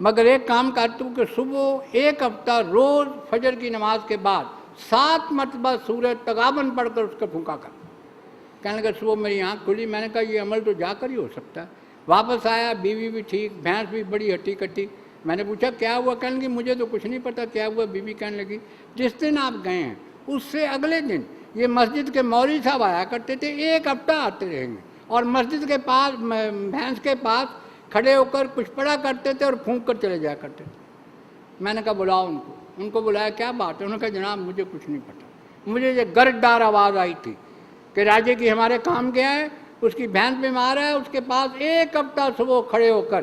مگر ایک کام کر تو کہ صبح 1 ہفتہ روز فجر کی نماز کے بعد 7 مرتبہ سورہ تغابن پڑھ کر اس کا پھونکا کر۔ کہنے لگا صبح میری آنکھ کھلی، میں نے کہا یہ عمل تو جا کر ہی ہو سکتا ہے۔ واپس آیا، بیوی بھی ٹھیک، بھینس بھی بڑی ہٹی کٹی۔ میں نے پوچھا کیا ہوا؟ کہنے لگی مجھے تو کچھ نہیں پتہ کیا ہوا۔ بیوی کہنے لگی جس دن آپ گئے ہیں اس سے اگلے دن یہ مسجد کے مولوی صاحب آیا کرتے تھے، 1 ہفتہ آتے رہیں گے، اور مسجد کے پاس بھینس کے پاس کھڑے ہو کر کچھ پڑھا کرتے تھے اور پھونک کر چلے جایا کرتے تھے۔ میں نے کہا بلاؤ ان کو بلایا، کیا بات ہے؟ انہوں نے کہا جناب مجھے کچھ نہیں پتہ، مجھے یہ گرددار آواز آئی تھی کہ راجے کی ہمارے کام گیا ہے، اس کی بھینس بیمار ہے، اس کے پاس 1 ہفتہ صبح کھڑے ہو کر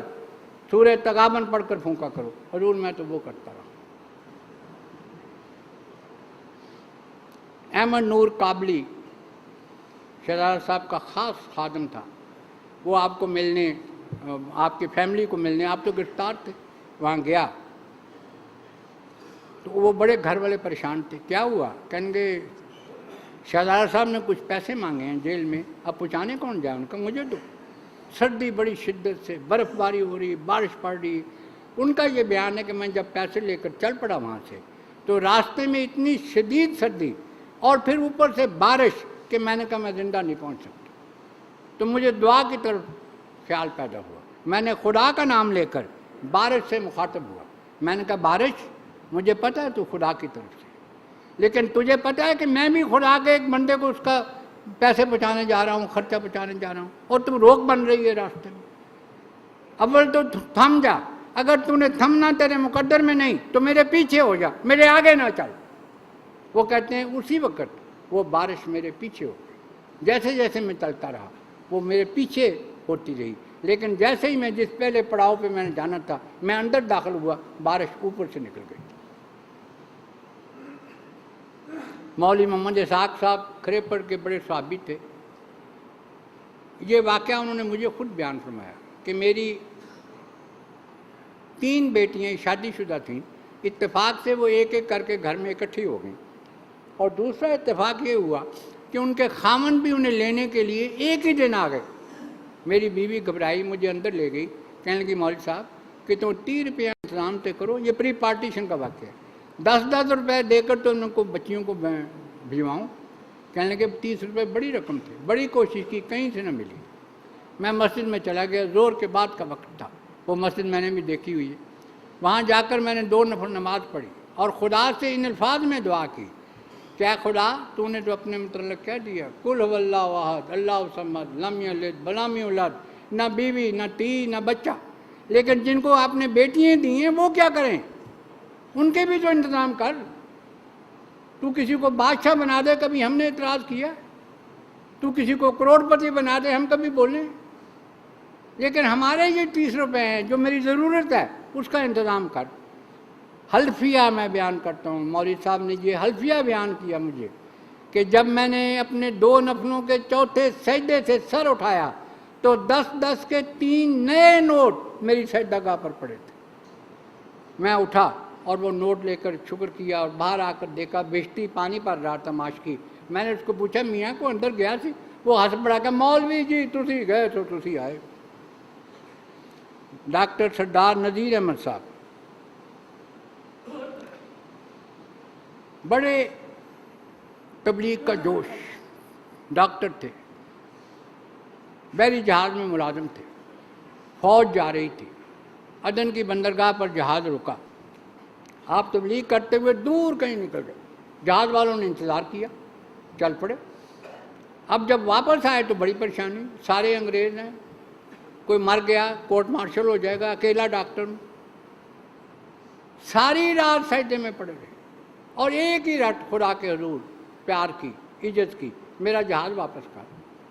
سورہ تغابن پڑھ کر پھونکا کرو۔ حضور میں تو وہ کرتا رہا۔ احمد نور کابلی شہزادہ صاحب کا خاص خادم تھا، وہ آپ کو ملنے، آپ کی فیملی کو ملنے، آپ تو گرفتار تھے، وہاں گیا تو وہ بڑے گھر والے پریشان تھے۔ کیا ہوا؟ کہیں گے شہزادہ صاحب نے کچھ پیسے مانگے ہیں جیل میں، اب پہنچانے کون جائے؟ ان کا مجھے تو سردی بڑی شدت سے، برف باری ہو رہی، بارش پڑ رہی۔ ان کا یہ بیان ہے کہ میں جب پیسے لے کر چل پڑا وہاں سے تو راستے میں اتنی شدید سردی اور پھر اوپر سے بارش کہ میں نے کہا میں زندہ نہیں پہنچ سکتا۔ تو مجھے دعا کی طرف خیال پیدا ہوا، میں نے خدا کا نام لے کر بارش سے مخاطب ہوا۔ میں نے کہا بارش مجھے پتہ ہے تو خدا کی طرف سے، لیکن تجھے پتہ ہے کہ میں بھی خدا کے ایک بندے کو اس کا پیسے پہنچانے جا رہا ہوں، خرچہ پہنچانے جا رہا ہوں، اور تم روک بن رہی ہے راستے میں۔ اول تو تھم جا، اگر تو نے تھمنا تیرے مقدر میں نہیں تو میرے پیچھے ہو جا، میرے آگے نہ چل۔ وہ کہتے ہیں اسی وقت وہ بارش میرے پیچھے ہو گئی، جیسے جیسے میں چلتا رہا وہ میرے پیچھے ہوتی رہی، لیکن جیسے ہی میں جس پہلے پڑاؤ پہ میں نے جانا تھا میں اندر داخل ہوا، بارش اوپر سے نکل گئی۔ مولوی محمد اسحاق صاحب کھریپڑ کے بڑے صحابی تھے، یہ واقعہ انہوں نے مجھے خود بیان فرمایا کہ میری 3 بیٹیاں شادی شدہ تھیں، اتفاق سے وہ ایک ایک کر کے گھر میں اکٹھی ہو گئیں، اور دوسرا اتفاق یہ ہوا کہ ان کے خامن بھی انہیں لینے کے لیے ایک ہی دن آ گئے۔ میری بیوی گھبرائی، مجھے اندر لے گئی، کہنے لگی مولوی صاحب کہ تم 30 روپیہ انتظام سے کرو، یہ پری پارٹیشن کا واقعہ ہے، 10 روپے دے کر تو ان کو بچیوں کو بھجواؤں۔ کہنے لگے 30 روپے بڑی رقم تھی، بڑی کوشش کی، کہیں سے نہ ملی۔ میں مسجد میں چلا گیا، زور کے بعد کا وقت تھا، وہ مسجد میں نے بھی دیکھی ہوئی ہے۔ وہاں جا کر میں نے 2 نفل نماز پڑھی اور خدا سے ان الفاظ میں دعا کی، کیا خدا تو نے جو اپنے متعلق کہہ دیا، قل هو اللہ احد اللہ الصمد لم یلد ولم یولد، نہ بیوی نہ تی نہ بچہ، لیکن جن کو آپ نے بیٹیاں دی ہیں وہ کیا کریں، ان کے بھی تو انتظام کر۔ تو کسی کو بادشاہ بنا دے، کبھی ہم نے اعتراض کیا؟ تو کسی کو کروڑ پتی بنا دے، ہم کبھی بولیں؟ لیکن ہمارے یہ 30 روپے ہیں جو میری ضرورت ہے، اس کا انتظام کر۔ حلفیہ میں بیان کرتا ہوں، مولوی صاحب نے یہ حلفیہ بیان کیا مجھے کہ جب میں نے اپنے 2 نفلوں کے چوتھے سجدے سے سر اٹھایا تو 10 کے 3 نئے نوٹ میری سجدہ گاہ پر پڑے تھے۔ میں اٹھا اور وہ نوٹ لے کر شکر کیا اور باہر آ کر دیکھا بہشتی پانی پر رہا تھا ماشکی۔ میں نے اس کو پوچھا میاں کو اندر گیا سی؟ وہ ہنس پڑا کہ مولوی جی تسی گئے تو تسی آئے۔ ڈاکٹر سردار نذیر احمد صاحب بڑے تبلیغ کا جوش ڈاکٹر تھے، بحری جہاز میں ملازم تھے، فوج جا رہی تھی، عدن کی بندرگاہ پر جہاز رکا، آپ تبلیغ کرتے ہوئے دور کہیں نکل گئے، جہاز والوں نے انتظار کیا، چل پڑے۔ اب جب واپس آئے تو بڑی پریشانی، سارے انگریز ہیں، کوئی مر گیا کورٹ مارشل ہو جائے گا، اکیلا ڈاکٹر ہوں۔ ساری رات سجدے میں پڑے رہے اور ایک ہی رٹ خدا کے حضور پیار کی، عزت کی، میرا جہاز واپس کر،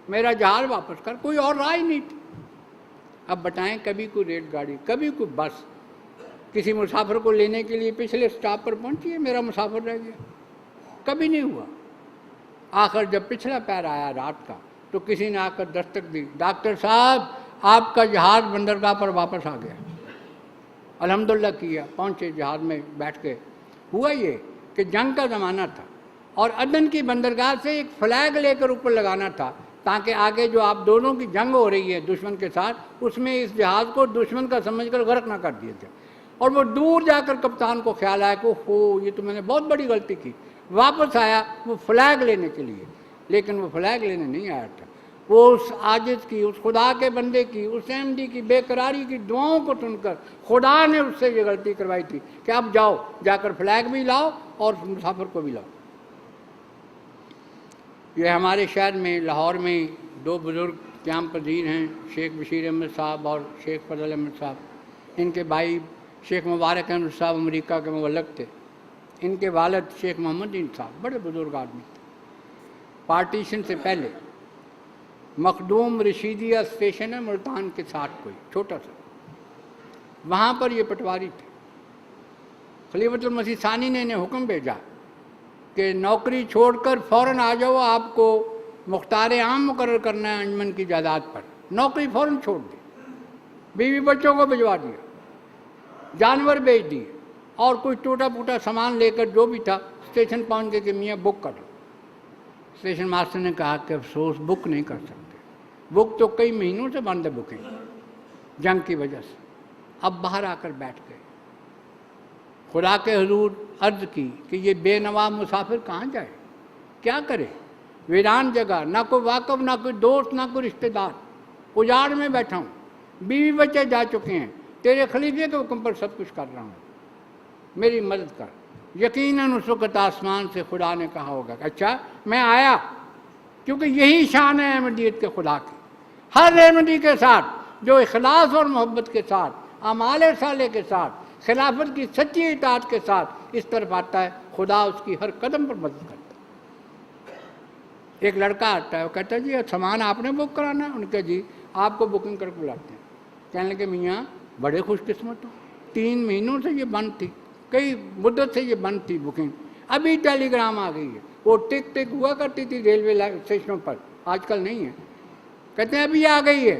میرا جہاز واپس کر، کوئی اور راہ ہی نہیں تھی۔ اب بتائیں، کبھی کوئی ریل گاڑی، کبھی کوئی بس کسی مسافر کو لینے کے لیے پچھلے سٹاپ پر پہنچی ہے، میرا مسافر رہ گیا، کبھی نہیں ہوا۔ آخر جب پچھلا پیر آیا رات کا تو کسی نے آ کر دستک دی، ڈاکٹر صاحب آپ کا جہاز بندرگاہ پر واپس آ گیا۔ الحمدللہ کیا، پہنچے جہاز میں بیٹھ کے۔ ہوا یہ کہ جنگ کا زمانہ تھا اور عدن کی بندرگاہ سے ایک فلیگ لے کر اوپر لگانا تھا تاکہ آگے جو آپ دونوں کی جنگ ہو رہی ہے دشمن کے ساتھ، اس میں اس جہاز کو دشمن کا سمجھ کر غرق نہ کر دیے تھے۔ اور وہ دور جا کر کپتان کو خیال آیا کہ اوہ یہ تو میں نے بہت بڑی غلطی کی۔ واپس آیا وہ فلیگ لینے کے لیے، لیکن وہ فلیگ لینے نہیں آیا تھا، وہ اس عاجز کی، اس خدا کے بندے کی، اس احمدی کی بے قراری کی دعاؤں کو سن کر خدا نے اس سے یہ غلطی کروائی تھی کہ اب جاؤ، جا کر فلیگ بھی لاؤ اور مسافر کو بھی لاؤ۔ یہ ہمارے شہر میں لاہور میں 2 بزرگ قیام پذیر ہیں، شیخ بشیر احمد صاحب اور شیخ فضل احمد صاحب۔ ان کے بھائی شیخ مبارک احمد صاحب امریکہ کے مبلغ تھے، ان کے والد شیخ محمد دین صاحب بڑے بزرگ آدمی تھے۔ پارٹیشن سے پہلے مخدوم رشیدیہ اسٹیشن ہے ملتان کے ساتھ، کوئی چھوٹا سا، وہاں پر یہ پٹواری تھے۔ خلیفۃ المسیح ثانی نے انہیں حکم بھیجا کہ نوکری چھوڑ کر فوراً آ جاؤ، آپ کو مختار عام مقرر کرنا ہے انجمن کی جائیداد پر۔ نوکری فوراً چھوڑ دی، بیوی بچوں کو بھجوا دیا، جانور بیچ دیے اور کچھ ٹوٹا پھوٹا سامان لے کر جو بھی تھا اسٹیشن پہنچ کے کہ میاں بک کر لو۔ اسٹیشن ماسٹر نے کہا کہ افسوس بک نہیں کر سکتے، بک تو کئی مہینوں سے بند ہے، بکنگ جنگ کی وجہ سے۔ اب باہر آ کر بیٹھ گئے، خدا کے حضور عرض کی کہ یہ بے نوا مسافر کہاں جائے، کیا کرے، ویران جگہ، نہ کوئی واقف، نہ کوئی دوست، نہ کوئی رشتہ دار، اجاڑ میں بیٹھا ہوں، بیوی بچے جا چکے ہیں، تیرے خلیفے کے حکم پر سب کچھ کر رہا ہوں، میری مدد کر۔ یقیناً اس وقت آسمان سے خدا نے کہا ہوگا کہ اچھا میں آیا، کیونکہ یہی شان ہے احمدیت کے خدا کی۔ ہر احمدی کے ساتھ جو اخلاص اور محبت کے ساتھ، اعمال صالح کے ساتھ، خلافت کی سچی اطاعت کے ساتھ اس طرف آتا ہے، خدا اس کی ہر قدم پر مدد کرتا ہے۔ ایک لڑکا آتا ہے، وہ کہتا ہے جی سامان آپ نے بک کرانا ہے؟ ان کا جی، آپ کو بکنگ کر کے بلاتے ہیں۔ کہنے لگے میاں بڑے خوش قسمت ہو، 3 مہینوں سے یہ بند تھی، کئی مدت سے یہ بند تھی بکنگ، ابھی ٹیلی گرام آ گئی ہے۔ وہ ٹک ٹک ہوا کرتی تھی ریلوے اسٹیشنوں پر، آج کل نہیں ہے۔ کہتے ہیں ابھی آ گئی ہے،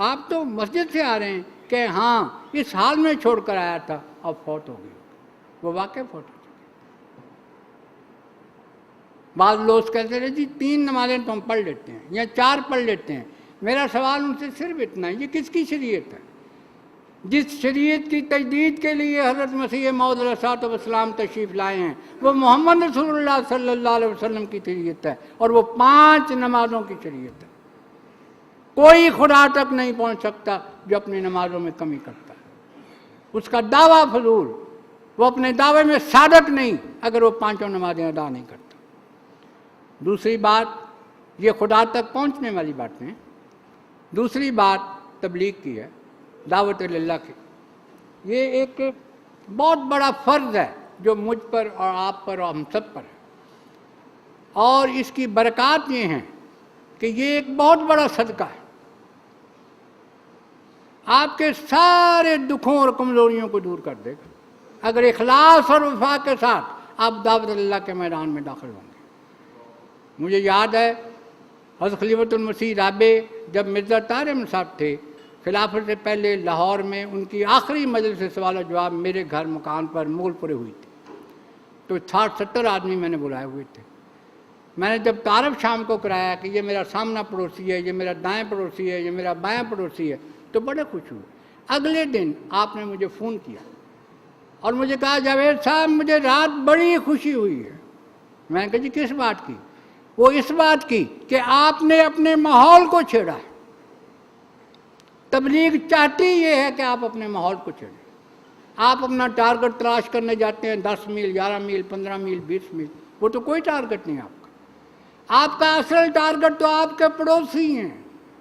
آپ تو مسجد سے آ رہے ہیں کہ ہاں اس حال میں چھوڑ کر آیا تھا، اب فوت ہو گئی، وہ واقع فوت ہو چکی۔ بعض لوگ کہتے رہے جی 3 نمازیں تو ہم پڑھ لیتے ہیں یا 4 پڑھ لیتے ہیں۔ میرا سوال ان سے صرف اتنا ہے، یہ کس کی شریعت ہے؟ جس شریعت کی تجدید کے لیے حضرت مسیح موعود علیہ الصلوۃ والسلام تشریف لائے ہیں وہ محمد رسول اللہ صلی اللہ علیہ وسلم کی شریعت ہے، اور وہ 5 نمازوں کی شریعت ہے۔ کوئی خدا تک نہیں پہنچ سکتا جو اپنی نمازوں میں کمی کرتا ہے، اس کا دعویٰ فضول، وہ اپنے دعوے میں صادق نہیں اگر وہ 5 نمازیں ادا نہیں کرتا۔ دوسری بات، یہ خدا تک پہنچنے والی باتیں ہیں۔ دوسری بات تبلیغ کی ہے، دعوت اللہ کی۔ یہ ایک بہت بڑا فرض ہے جو مجھ پر اور آپ پر اور ہم سب پر ہے، اور اس کی برکات یہ ہیں کہ یہ ایک بہت بڑا صدقہ ہے، آپ کے سارے دکھوں اور کمزوریوں کو دور کر دے گا اگر اخلاص اور وفا کے ساتھ آپ دعوت اللہ کے میدان میں داخل ہوں گے۔ مجھے یاد ہے حضرت خلیفۃ المسیح رابع جب مرزا طاہر احمد صاحب تھے، خلافت سے پہلے لاہور میں ان کی آخری مجلس سوال و جواب میرے گھر مکان پر مغل پورے ہوئی تھی، تو 60-70 آدمی میں نے بلائے ہوئے تھے۔ میں نے جب تعارف شام کو کرایا کہ یہ میرا سامنا پڑوسی ہے، یہ میرا دائیں پڑوسی ہے، یہ میرا بائیں پڑوسی ہے، تو بڑے خوش ہوئے۔ اگلے دن آپ نے مجھے فون کیا اور مجھے کہا جاوید صاحب مجھے رات بڑی خوشی ہوئی ہے۔ میں نے کہا جی کس بات کی؟ وہ اس بات کی کہ آپ نے اپنے ماحول کو چھیڑا ہے۔ تبلیغ چاہتی یہ ہے کہ آپ اپنے ماحول کو چھیڑیں۔ آپ اپنا ٹارگٹ تلاش کرنے جاتے ہیں 10 میل، 11 میل، 15 میل، 20 میل، وہ تو کوئی ٹارگٹ نہیں آپ کا۔ آپ کا اصل ٹارگٹ تو آپ کے پڑوسی ہیں،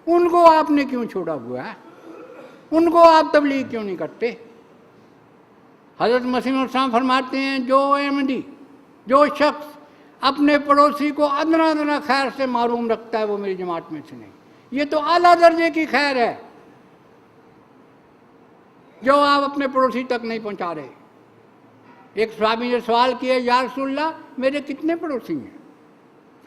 ان کو آپ نے کیوں چھوڑا ہوا ہے؟ ان کو آپ تبلیغ کیوں نہیں کرتے؟ حضرت مسیح موعود صاحب فرماتے ہیں جو احمدی، جو شخص اپنے پڑوسی کو ادنا ادنا خیر سے محروم رکھتا ہے وہ میری جماعت میں سے نہیں۔ یہ تو اعلیٰ درجے کی خیر ہے جو آپ اپنے پڑوسی تک نہیں پہنچا رہے۔ ایک صحابی نے سوال کیا یا رسول اللہ میرے کتنے پڑوسی ہیں؟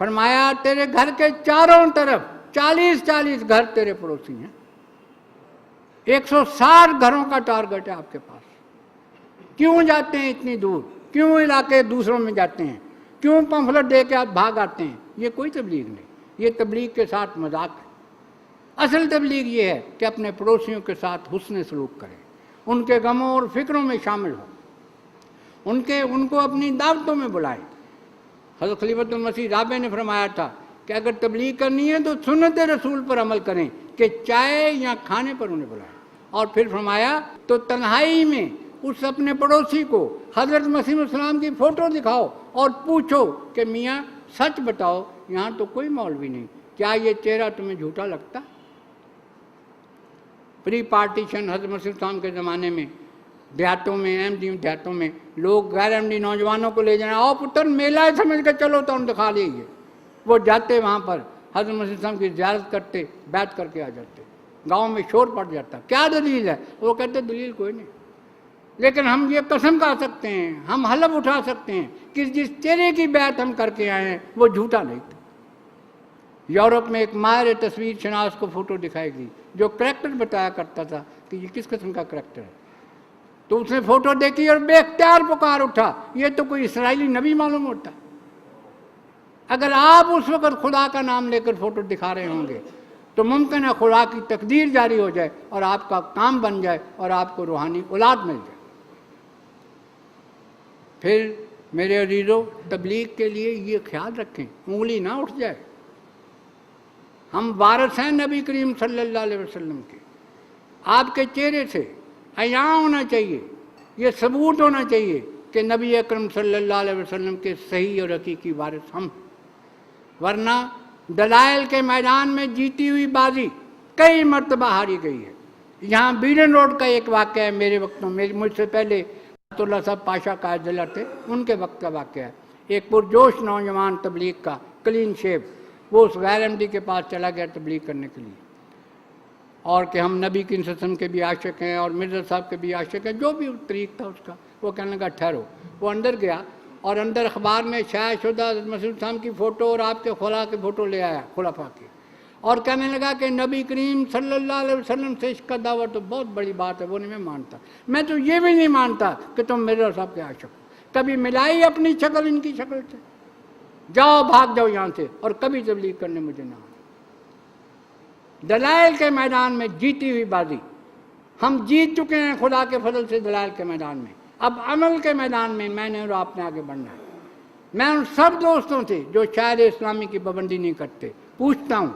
فرمایا تیرے گھر کے چاروں طرف 40 گھر تیرے پڑوسی ہیں، 160 گھروں کا ٹارگٹ ہے آپ کے پاس۔ کیوں جاتے ہیں اتنی دور؟ کیوں علاقے دوسروں میں جاتے ہیں؟ کیوں پمفلٹ دے کے آپ بھاگ آتے ہیں؟ یہ کوئی تبلیغ نہیں، یہ تبلیغ کے ساتھ مذاق ہے۔ اصل تبلیغ یہ ہے کہ اپنے پڑوسیوں کے ساتھ حسن سلوک کریں، ان کے غموں اور فکروں میں شامل ہوں، ان کو اپنی دعوتوں میں بلائیں۔ حضرت خلیفۃ المسیح رابع نے فرمایا تھا کہ اگر تبلیغ کرنی ہے تو سنت رسول پر عمل کریں کہ چائے یا کھانے پر انہیں بلائیں، اور پھر فرمایا تو تنہائی میں اس اپنے پڑوسی کو حضرت مسیح السلام کی فوٹو دکھاؤ اور پوچھو کہ میاں سچ بتاؤ یہاں تو کوئی مولوی نہیں، کیا یہ چہرہ تمہیں جھوٹا لگتا؟ پری پارٹیشن حضرت مسیح السلام کے زمانے میں دیہاتوں میں، احمدی دیہاتوں میں لوگ غیر احمدی نوجوانوں کو لے جانا، آؤ پتر میلہ ہے سمجھ کے چلو تو ہم دکھا لیجیے۔ وہ جاتے وہاں پر حضرت مسیح السلام کی زیارت کرتے، بیعت کر کے آ جاتے، گاؤں میں شور پڑ جاتا، کیا دلیل ہے؟ وہ کہتے دلیل کوئی نہیں، لیکن ہم یہ قسم کھا سکتے ہیں، ہم حلف اٹھا سکتے ہیں کہ جس چہرے کی بیعت ہم کر کے آئے ہیں وہ جھوٹا نہیں تھا۔ یورپ میں ایک ماہر تصویر شناس کو فوٹو دکھائے گی جو کریکٹر بتایا کرتا تھا کہ یہ کس قسم کا کریکٹر ہے، تو اس نے فوٹو دیکھی اور بے اختیار پکار اٹھا یہ تو کوئی اسرائیلی نبی معلوم ہوتا۔ اگر آپ اس وقت خدا کا نام لے کر فوٹو دکھا رہے ہوں گے تو ممکن ہے خدا کی تقدیر جاری ہو جائے اور آپ کا کام بن جائے اور آپ کو روحانی اولاد مل جائے۔ پھر میرے عزیزو تبلیغ کے لیے یہ خیال رکھیں انگلی نہ اٹھ جائے۔ ہم وارث ہیں نبی کریم صلی اللہ علیہ وسلم کے، آپ کے چہرے سے عیاں ہونا چاہیے، یہ ثبوت ہونا چاہیے کہ نبی اکرم صلی اللہ علیہ وسلم کے صحیح اور حقیقی وارث ہم، ورنہ دلائل کے میدان میں جیتی ہوئی بازی کئی مرتبہ ہاری گئی ہے۔ یہاں بیڈن روڈ کا ایک واقعہ ہے، میرے وقتوں میں، مجھ سے پہلے اللہ صاحب پاشا قائد ضلع تھے، ان کے وقت کا واقعہ ہے۔ ایک پرجوش نوجوان تبلیغ کا کلین شیو، وہ اس غیر احمدی کے پاس چلا گیا تبلیغ کرنے کے لیے، اور کہ ہم نبی کی قسم کے بھی عاشق ہیں اور مرزا صاحب کے بھی عاشق ہیں، جو بھی طریق تھا اس کا۔ وہ کہنے لگا ٹھہرو۔ وہ اندر گیا اور اندر اخبار میں شائع شدہ حضرت مسیح السلام کی فوٹو اور آپ کے خلا کی فوٹو لے آیا، خلفاء کی، اور کہنے لگا کہ نبی کریم صلی اللہ علیہ وسلم سے عشق کا دعویٰ تو بہت بڑی بات ہے، وہ نہیں میں مانتا، میں تو یہ بھی نہیں مانتا کہ تم مرزا صاحب کے عاشق ہو، کبھی ملائی اپنی شکل ان کی شکل سے، جاؤ بھاگ جاؤ یہاں سے، اور کبھی تبلیغ کرنے مجھے نہ آنا۔ دلائل کے میدان میں جیتی ہوئی بازی، ہم جیت چکے ہیں خدا کے فضل سے دلائل کے میدان میں، اب عمل کے میدان میں میں نے اور آپ نے آگے بڑھنا ہے۔ میں ان سب دوستوں سے جو شاعر اسلامی کی پابندی نہیں کرتے پوچھتا ہوں،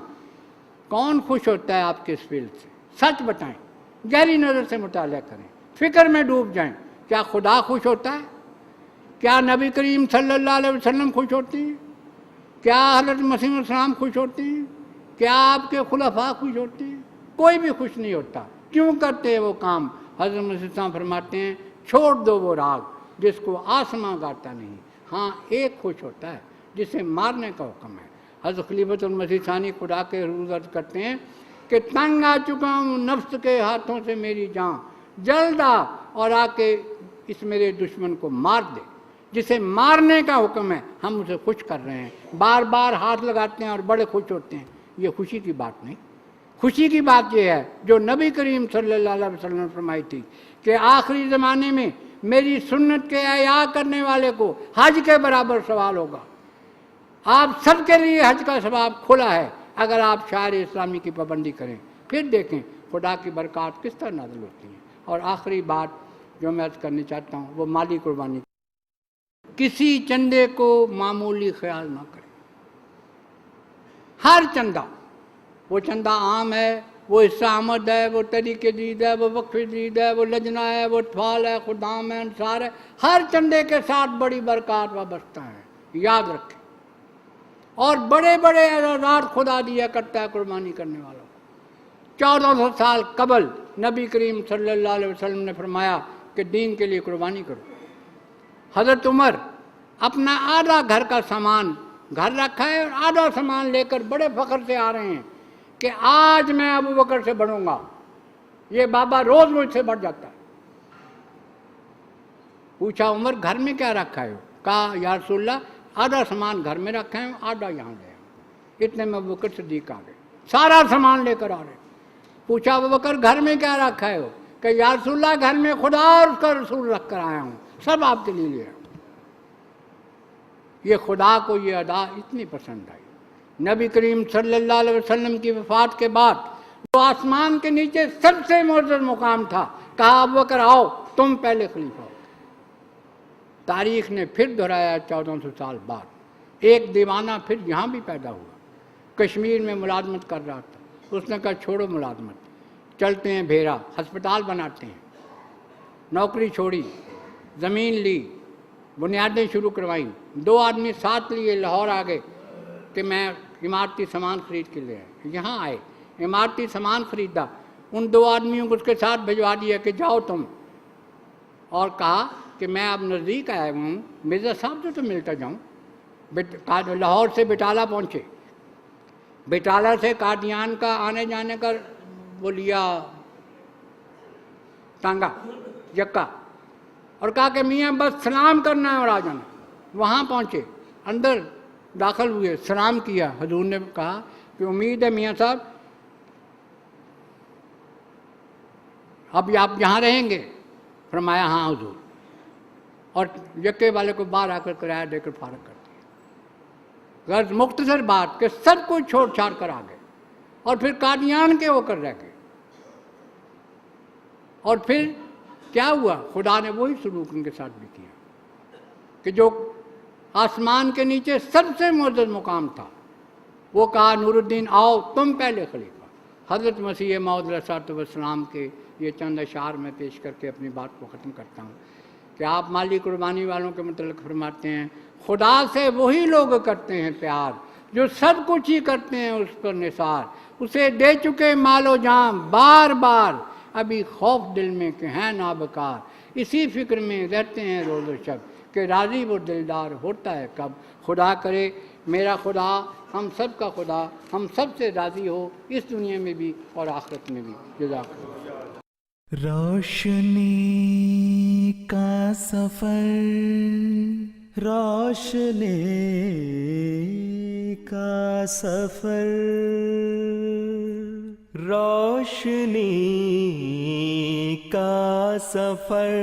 کون خوش ہوتا ہے آپ کے اس فیلڈ سے؟ سچ بتائیں، گہری نظر سے مطالعہ کریں، فکر میں ڈوب جائیں، کیا خدا خوش ہوتا ہے؟ کیا نبی کریم صلی اللہ علیہ وسلم خوش ہوتی ہیں؟ کیا حضرت مسیح علیہ السلام خوش ہوتے ہیں؟ کیا آپ کے خلفاء خوش ہوتے ہیں؟ کوئی بھی خوش نہیں ہوتا۔ کیوں کرتے ہیں وہ کام؟ حضرت مسیح علیہ السلام فرماتے ہیں چھوڑ دو وہ راگ جس کو آسماں گاتا نہیں، ہاں ایک خوش ہوتا ہے جسے مارنے کا حکم ہے۔ حضرت خلیفۃ المسیح ثانی خدا کے حضور عرض کرتے ہیں کہ تنگ آ چکا ہوں نفس کے ہاتھوں سے میری جان، جلد آ اور آ کے اس میرے دشمن کو مار دے۔ جسے مارنے کا حکم ہے ہم اسے خوش کر رہے ہیں، بار بار ہاتھ لگاتے ہیں اور بڑے خوش ہوتے ہیں، یہ خوشی کی بات نہیں۔ خوشی کی بات یہ ہے جو نبی کریم صلی اللہ علیہ وسلم نے فرمائی تھی کہ آخری زمانے میں میری سنت کے احیا کرنے والے کو حج کے برابر ثواب ہوگا۔ آپ سب کے لیے حج کا ثواب کھلا ہے اگر آپ شاعر اسلامی کی پابندی کریں، پھر دیکھیں خدا کی برکات کس طرح نازل ہوتی ہیں۔ اور آخری بات جو میں عرض کرنا چاہتا ہوں وہ مالی قربانی، کسی چندے کو معمولی خیال نہ کریں۔ ہر چندہ، وہ چندہ عام ہے، وہ حصہ آمد ہے، وہ طریق دید ہے، وہ وقف دید ہے، وہ لجنہ ہے، وہ اطفال ہے، خدام ہے، انصار ہے، ہر چندے کے ساتھ بڑی برکات وابستہ ہیں، یاد رکھیں۔ اور بڑے بڑے اعزازات خدا دیا کرتا ہے قربانی کرنے والوں کو۔ 1400 سال قبل نبی کریم صلی اللہ علیہ وسلم نے فرمایا کہ دین کے لیے قربانی کرو۔ حضرت عمر اپنا آدھا گھر کا سامان گھر رکھا ہے اور آدھا سامان لے کر بڑے فخر سے آ رہے ہیں کہ آج میں ابو بکر سے بڑھوں گا، یہ بابا روز مجھ سے بڑھ جاتا ہے۔ پوچھا عمر گھر میں کیا رکھا ہے؟ کہا یا رسول اللہ آدھا سامان گھر میں رکھا ہے، آدھا یہاں لے آؤ۔ اتنے میں ابو بکر صدیق آ گئے، سارا سامان لے کر آ رہے۔ پوچھا ابو بکر گھر میں کیا رکھا ہے؟ کہ یا رسول اللہ گھر میں خدا اور اس کا رسول رکھ کر آیا ہوں، سب آپ کے لیے لے آؤ۔ یہ خدا کو یہ ادا اتنی پسند آئی۔ نبی کریم صلی اللہ علیہ وسلم کی وفات کے بعد جو آسمان کے نیچے سب سے معزز مقام تھا، کہا ابو بکر آؤ تم پہلے خلیفہ ہو۔ تاریخ نے پھر دہرایا 1400 سال بعد، ایک دیوانہ پھر یہاں بھی پیدا ہوا، کشمیر میں ملازمت کر رہا تھا۔ اس نے کہا چھوڑو ملازمت، چلتے ہیں بھیرا، ہسپتال بناتے ہیں۔ نوکری چھوڑی، زمین لی، بنیادیں شروع کروائیں، 2 آدمی ساتھ لیے لاہور آ گئے کہ میں عمارتی سامان خرید کے لے آئے۔ یہاں آئے، عمارتی سامان خریدا، ان 2 آدمیوں کو اس کے ساتھ بھجوا دیا کہ جاؤ تم، اور کہا کہ میں اب نزدیک آیا ہوں، مرزا صاحب سے تو ملتا جاؤں۔ لاہور سے بٹالہ پہنچے، بٹالہ سے قادیان کا آنے جانے کا وہ لیا ٹانگا یکا، اور کہا کہ میاں بس سلام کرنا ہے اور آ جانا۔ وہاں پہنچے، اندر داخل ہوئے، سلام کیا۔ حضور نے کہا کہ امید ہے میاں صاحب اب آپ یہاں رہیں گے؟ فرمایا ہاں حضور، اور یکے والے کو باہر آ کر کرایہ دے کر فارغ کر دیا۔ غرض مختصر بات کہ سب کچھ چھوڑ چھاڑ کر آ گئے، اور پھر قادیان کے ہو کر رہ گئے۔ اور پھر کیا ہوا؟ خدا نے وہی سلوک ان کے ساتھ بھی کیا کہ جو آسمان کے نیچے سب سے معزز مقام تھا، وہ کہا نور الدین آؤ تم پہلے خلیفہ۔ حضرت مسیح موعود علیہ السلام کے یہ چند اشعار میں پیش کر کے اپنی بات کو ختم کرتا ہوں کہ آپ مالی قربانی والوں کے متعلق فرماتے ہیں خدا سے وہی لوگ کرتے ہیں پیار جو سب کچھ ہی کرتے ہیں اس پر نثار، اسے دے چکے مال و جان بار بار، ابھی خوف دل میں کہ ہیں نابکار، اسی فکر میں رہتے ہیں روز و شب کہ راضی وہ دلدار ہوتا ہے کب۔ خدا کرے میرا خدا ہم سب کا خدا ہم سب سے راضی ہو، اس دنیا میں بھی اور آخرت میں بھی۔ جزاک اللہ۔ روشنی کا سفر روشنی کا سفر، روشنی کا سفر،